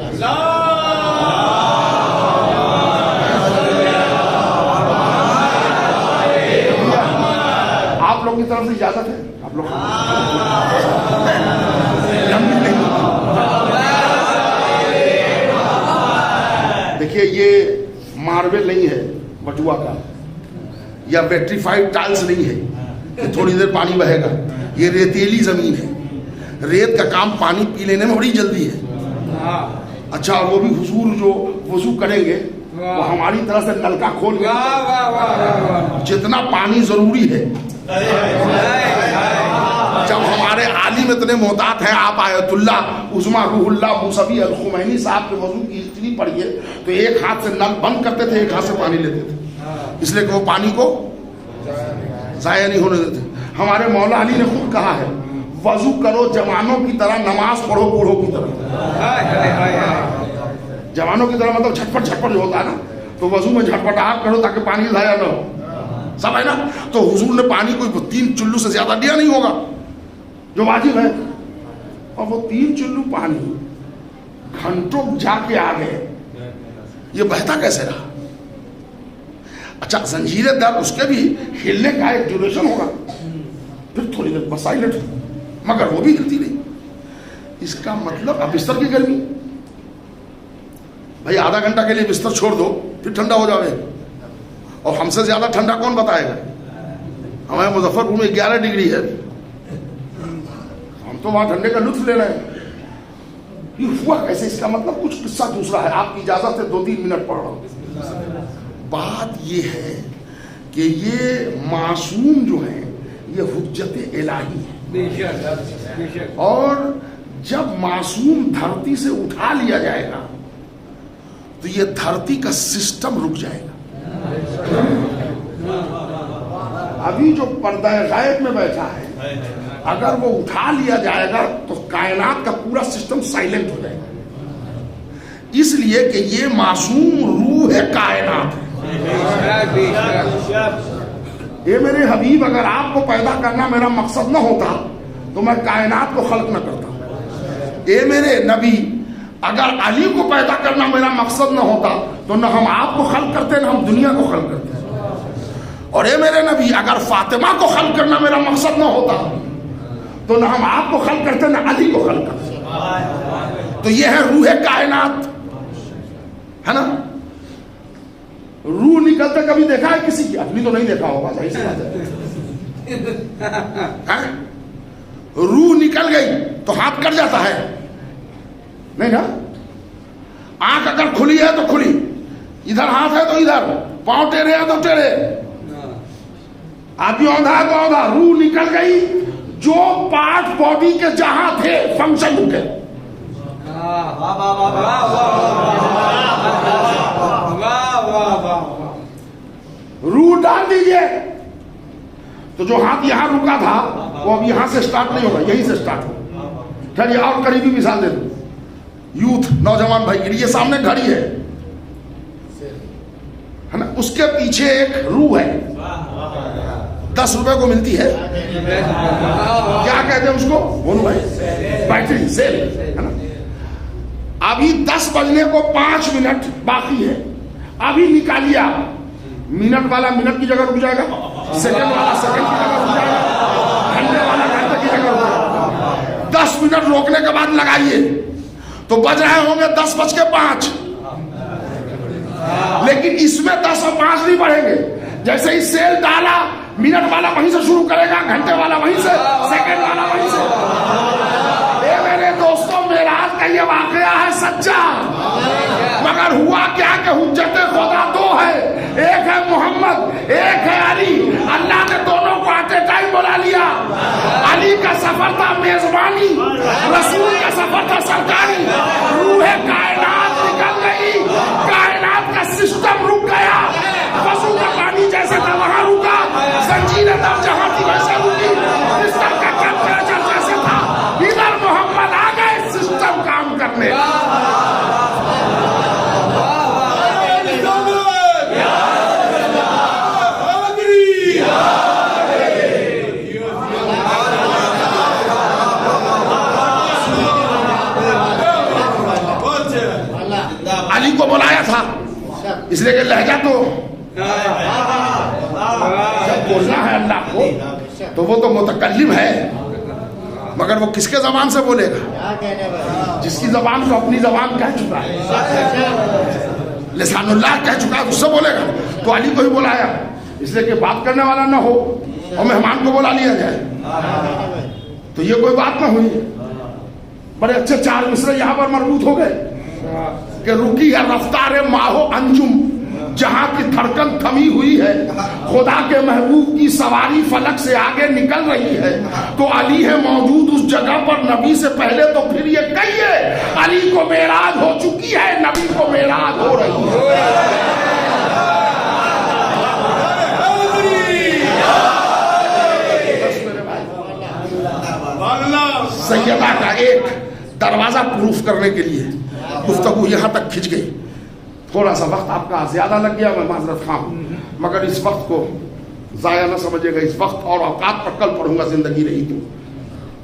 آپ لوگ کی طرف سے اجازت ہے, آپ لوگ دیکھیے یہ ماربل نہیں ہے بٹوا کا, یا بیٹریفائڈ ٹائلز نہیں ہے کہ تھوڑی دیر پانی بہے گا. یہ ریتیلی زمین ہے, ریت کا کام پانی پی لینے میں بڑی جلدی ہے. اچھا وہ بھی حضور جو وضو کریں گے وہ ہماری طرح سے نلکا کھول کے جتنا پانی ضروری ہے. جب ہمارے عالم اتنے محتاط ہیں, آپ آیت اللہ عظما روح اللہ موسوی الخمینی صاحب کے وضو کی ہسٹری پڑھیے تو ایک ہاتھ سے نل بند کرتے تھے, ایک ہاتھ سے پانی لیتے تھے, اس لیے کہ وہ پانی کو ضائع نہیں ہونے دیتے. ہمارے مولا علی نے خود کہا ہے, وضو کرو جوانوں کی طرح, نماز پڑھو بوڑھوں کی طرح. جوانوں کی طرح مطلب جھٹپٹ جھٹپٹ جو ہوتا ہے نا, تو وضو میں جھٹپٹاہٹ کرو تاکہ پانی ضائع نہ ہو, سب ہے نا. تو حضور نے پانی کوئی 3 چلو سے زیادہ لیا نہیں ہوگا جو واجب ہے, اور وہ 3 چلو پانی گھنٹوں جا کے آ گئے, یہ بہتا کیسے رہا؟ اچھا زنجیر در اس کے بھی ہلنے کا ایک ڈیوریشن ہوگا, پھر تھوڑی دیر بس سائلنٹ, مگر وہ بھی ہلتی نہیں. اس کا مطلب اب بستر کی گرمی, بھائی آدھا گھنٹہ کے لیے بستر چھوڑ دو پھر ٹھنڈا ہو جاوے, اور ہم سے زیادہ ٹھنڈا کون بتائے گا؟ ہمارے مظفر پور میں 11 ڈگری ہے, ہم تو وہاں ٹھنڈے کا لطف لے رہے ہیں. یہ ہوا کیسے؟ اس کا مطلب کچھ قصہ دوسرا ہے. آپ کی اجازت سے 2-3 منٹ پڑھ رہا ہوں. بات یہ ہے کہ یہ معصوم جو ہیں یہ حجت الہی ہے. اور جب معصوم دھرتی سے اٹھا لیا جائے گا تو یہ دھرتی کا سسٹم رک جائے گا. ابھی جو پردہ غیب میں بیٹھا ہے اگر وہ اٹھا لیا جائے گا تو کائنات کا پورا سسٹم سائلنٹ ہو جائے گا. اس لیے کہ یہ معصوم روح ہے کائنات ہے. یہ میرے حبیب اگر آپ کو پیدا کرنا میرا مقصد نہ ہوتا تو میں کائنات کو خلق نہ کرتا. اے میرے نبی اگر علی کو پیدا کرنا میرا مقصد نہ ہوتا تو نہ ہم آپ کو خلق کرتے نہ ہم دنیا کو خلق کرتے. اور اے میرے نبی اگر فاطمہ کو خلق کرنا میرا مقصد نہ ہوتا تو نہ ہم آپ کو خلق کرتے نہ علی کو خلق کرتے. تو یہ ہے روح کائنات ہے نا. روح نکلتے کبھی دیکھا ہے کسی کی؟ اپنی تو نہیں دیکھا ہوگا. صحیح سے بات ہے. روح نکل گئی تو ہاتھ کٹ جاتا ہے نہیں نا. آنکھ اگر کھلی ہے تو کھلی, ادھر ہاتھ ہے تو ادھر, پاؤں ٹیڑھے ہے تو ٹیڑھے, آدمی اوندھا ہے تو اوندھا. روح نکل گئی, جو پارٹ باڈی کے جہاں تھے فنکشن رکے. روح ڈال دیجئے تو جو ہاتھ یہاں رکا تھا وہ اب یہاں سے سٹارٹ نہیں ہوگا, یہیں سے سٹارٹ ہوگا. چلیے اور قریبی مثال دے دوں. یوتھ نوجوان بھائی, یہ سامنے گھڑی ہے نا, اس کے پیچھے ایک روح ہے 10 روپے کو ملتی ہے. کیا کہتے ہیں اس کو بولو بھائی؟ بیٹری سیل ہے نا. ابھی 10 بجنے کو 5 منٹ باقی ہے, ابھی نکالیا. منٹ والا منٹ کی جگہ رک جائے گا, سیکنڈ والا سیکنڈ کی جگہ رک جائے گا, گھنٹے والا گھنٹے کی جگہ رک جائے گا. 10 منٹ روکنے کے بعد لگائیے تو بج رہے ہوں گے 10:05. لیکن اس میں 10 اور 5 نہیں بڑھیں گے. جیسے ہی سیل ڈالا منٹ والا وہیں سے شروع کرے گا, گھنٹے والا وہیں سے, سیکنڈ والا وہیں سے. اے میرے دوستوں, معراج کا یہ واقعہ ہے سچا, مگر ہوا کیا کہ حجت خدا 2 ہے, ایک ہے محمد ایک ہے علی. اللہ نے دونوں کو ایٹ اے ٹائم بلا لیا. علی کا سفر تھا میزبانی, رسول کا سفر تھا سرکاری. روح کائنات نکل گئی, کائنات کا سسٹم رک گیا. وضو کا پانی جیسے تھا وہاں رکا, زنجیر در جہاں تھی ویسے رکی, بستر کا ٹیمپریچر جیسے تھا. ادھر محمد آ گئے سسٹم کام کرنے. علی کو بلایا تھا اس لیے کہ لہجہ تو جب بولنا ہے اللہ کو تو وہ تو متکلم ہے, مگر وہ کس کے زبان سے بولے گا؟ جس کی زبان کو اپنی زبان کہہ چکا ہے, لسان اللہ کہہ چکا ہے, اس سے بولے گا. تو علی کو ہی بلایا اس لیے کہ بات کرنے والا نہ ہو اور مہمان کو بلا لیا جائے. تو یہ کوئی بات نہ ہوئی. بڑے اچھے 4 مصرے یہاں پر مربوط ہو گئے کہ رکی ہے رفتار ماہو انجم, جہاں کی دھڑکن تھمی ہوئی ہے, خدا کے محبوب کی سواری فلک سے آگے نکل رہی ہے. تو علی ہے موجود اس جگہ پر نبی سے پہلے. تو پھر یہ کہیے علی کو معراج ہو چکی ہے, نبی کو معراج ہو رہی ہے. سیدہ کا ایک دروازہ پروف کرنے کے لیے گفتگو یہاں تک کھنچ گئی. تھوڑا سا وقت آپ کا زیادہ لگ گیا, میں معذرت خواہ ہوں, مگر اس وقت کو ضائع نہ سمجھے گا. اس وقت اور اوقات پر کل پڑھوں گا زندگی رہی تو,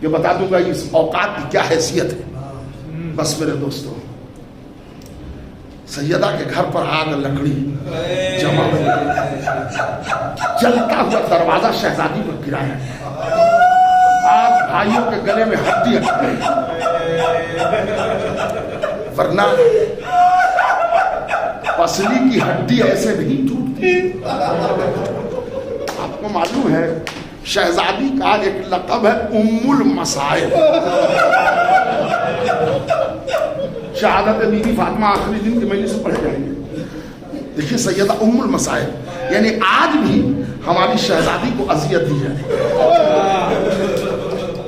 یہ بتا دوں گا اس اوقات کی کیا حیثیت ہے. بس میرے دوستوں, سیدہ کے گھر پر آگ لکڑی جمع ہوئی, جلتا ہوا دروازہ شہزادی پر گرایا. آج بھائیوں کے گلے میں ہڈی اٹک گئی, ورنہ پسلی کی ہڈی ایسے نہیں ٹوٹتی. آپ کو معلوم ہے شہزادی کا ایک لقب ہے ام المصائب. شہادت بی بی فاطمہ آخری دن کی مجلس سے پڑھے جائیں گے. دیکھیے سیدہ ام المصائب, یعنی آج بھی ہماری شہزادی کو اذیت دی جائے.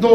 2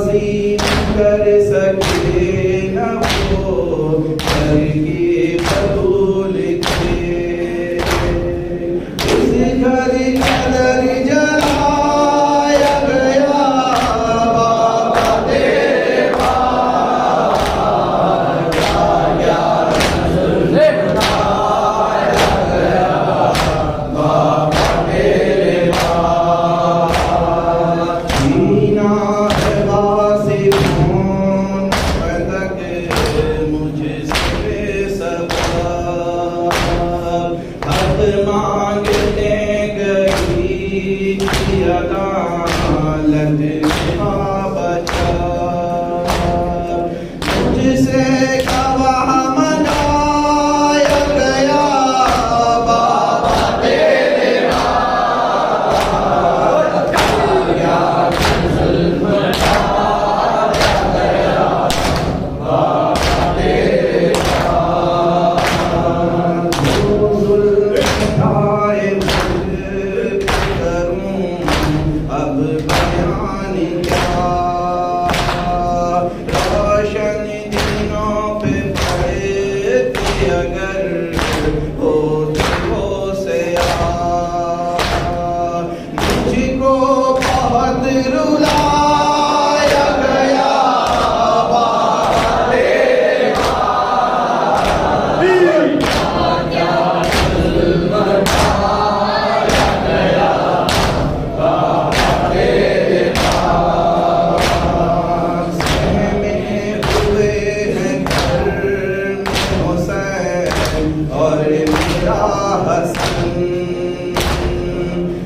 تعظیم کر سکے نہ وہ کرگی قبول کے اس گھر قدر جلایا گیا بابا تیرے بار کیا بلایا گیا بابا تیرے بار جینا ہے واصفون تک مجھ سے سبب حق مانگنے گئی عدالت میں بچا مجھ سے گواہ منایا گیا بابا تیرے اب بیان کیا روشن دنوں پہ پڑھتے اگر ہوتے ہو سیاہ مجھ کو بہت رلایا گیا بابا تیرے اور میرا حسن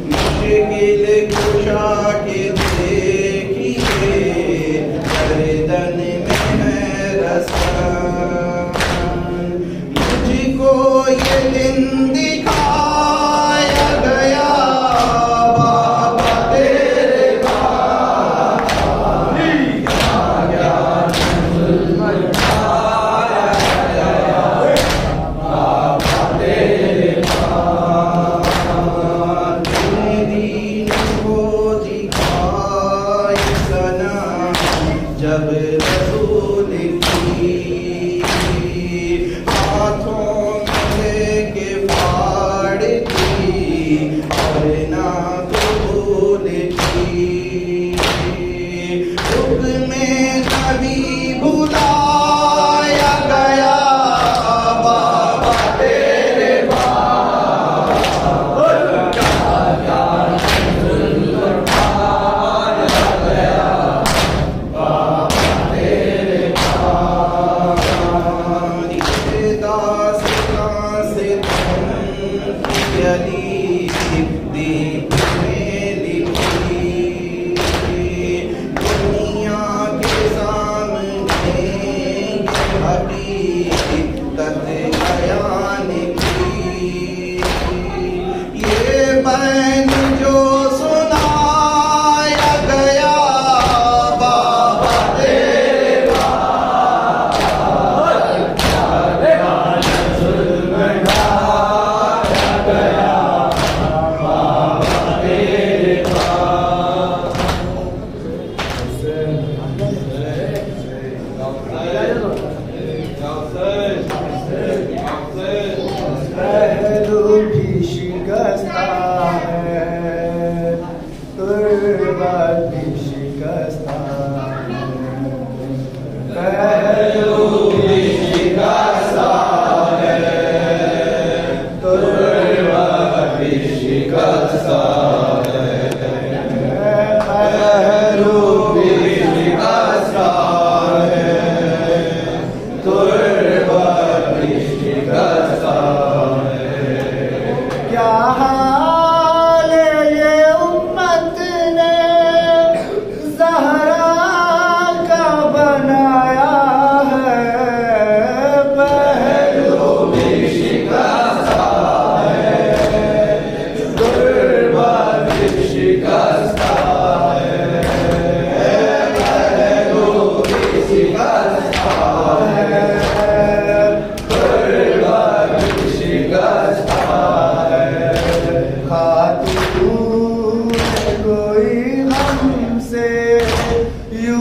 مشکل کشا کے دیکھیے گردن میں ہے رسن مجھ کو یہ دن دکھایا گیا بابا تیرے جب رسول کی ہاتھوں میں لے کے پھاڑتی اور نہ قبول کی حکم نبی بلایا گیا بابا تیرے دنیا کے سامنے حقیقت بیان کی یہ بین جو سنایا گیا بابا تیرے پہلو بھی شکستہ ہے تربت بھی شکستہ ہے پہلو بھی شکستہ ہے تربت بھی شکستہ ہے پہلو بھی شکستہ ہے تربت بھی شکستہ کیا حال یہ امت نے زہرا کا بنایا ہے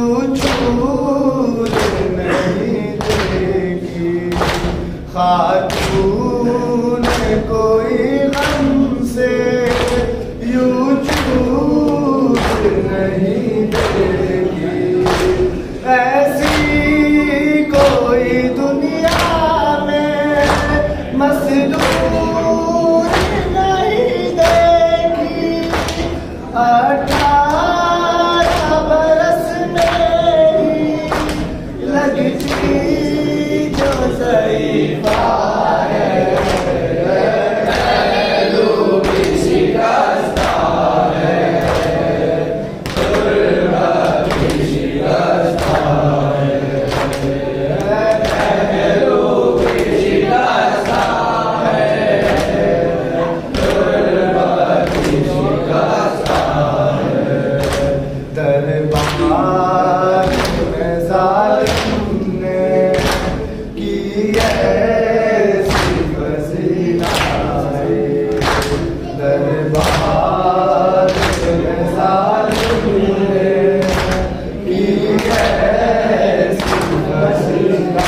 یوں چھوٹ نہیں دیکھی خاتون کوئی غم سے یوں چھوٹ نہیں دیکھی ایسی کوئی دنیا میں مصدوق نہیں دیکھی 18 برس میں ہی لگتی جو ضعیفہ ہے دربار میں ظالم نے کی ایسی فضیلتیں دربار میں ظالم نے کی ایسی فضیلتیں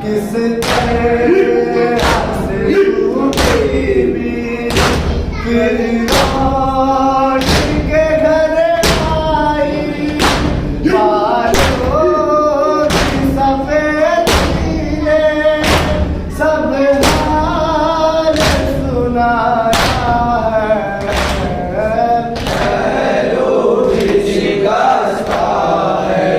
کس طرح سے ٹوٹی بھی پھر لوٹ کے گھر آئی بالوں کی سفیدی نے سب حال سنایا ہے پہلو بھی شکستہ ہے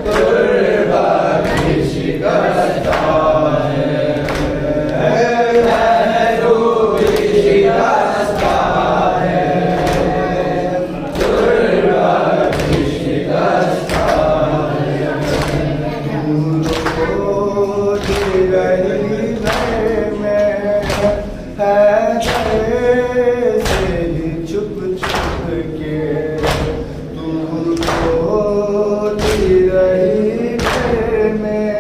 غربت بھی شکستہ ہے پہلو بھی شکستہ ہے غربت بھی شکستہ ہے روز رہی میں ہے سے ہی چھپ چھپ کے تو روتی رہی میں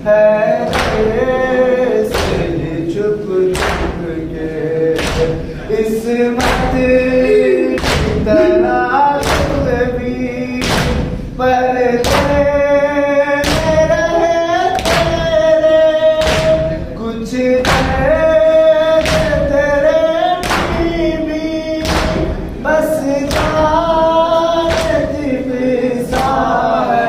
ہے سے ہی چھپ چھپ کے عصمت کی طرح بھی پردے میں رہے تیرے کچھ دیر تیرے بھی بس جان جبسا ہے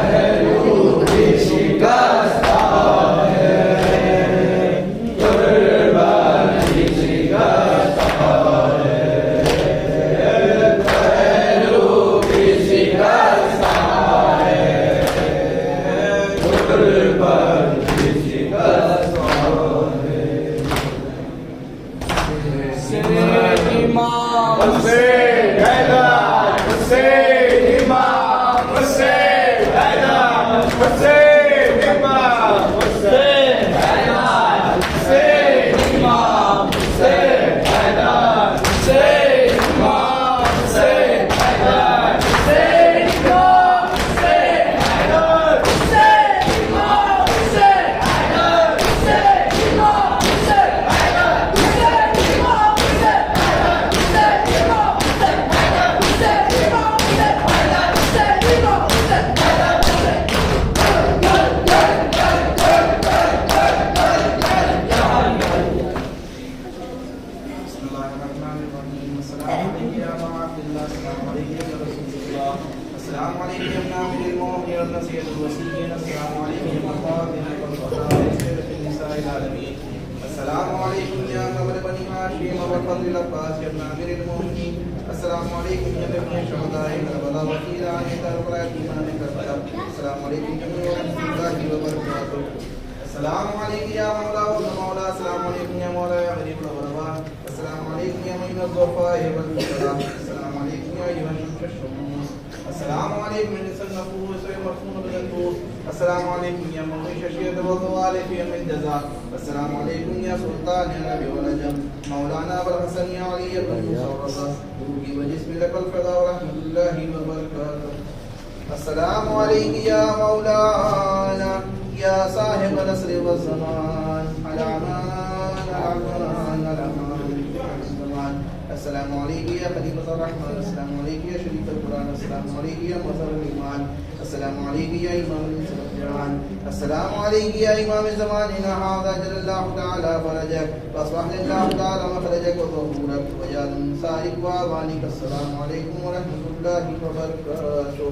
پہلو بھی شکستہ ہے غربت بھی شکستہ ہے پہلو بھی شکستہ ہے غربت بھی شکستہ ہے امام حسین حیدر حسین امام حسین حیدر حسین امام حسین حیدر حسین امام حسین حیدر حسین امام حسین حیدر حسین امام حسین حیدر حسین امام حسین حیدر حسین امام حسین حیدر حسین امام حسین السلام علیکم یا نبی المؤمنین و سید الوصیین السلام علیکم یا مقابل النساء العالمین السلام علیکم یا قبر بنی ہاشم و فضل العباس یا امیر المؤمنین السلام علیکم یا ابن شہداء کربلا وکیلان کربلا ایمان کربلا السلام علیکم یا رحمۃ اللہ وبرکاتہ السلام علیکم یا مولا و مولا السلام علیکم یا مولا یا غریب الغربا السلام علیکم یا معین الضعفاء والفقراء السلام علیکم یا ایها المشركون السلام علیکم من النفوس والمرفون بالنفوس السلام علیکم یا مغیش شید والضوال فی ام الجزاء السلام علیکم یا سلطان یا نبی والعجم مولانا ابوالحسن یا علی بن موسیٰ الرضا روحی و جسم لک الفدا ورحمۃ اللہ وبرکاتہ السلام علیکم یا مولانا یا صاحب العصر والزمان الامان الامان الامان السلام علیکم یا خلیفۃ الرحمن، السلام علیکم یا شریف القرآن، السلام علیکم یا مظہر الایمان، السلام علیکم یا امام المسلمین، السلام علیکم یا امام زماننا هذا جل اللہ تعالی فرجک واصلح لله تعالی مخرجک وظهورک وجعل من سائرک وآبانک. السلام علیکم ورحمۃ اللہ وبرکاتہ.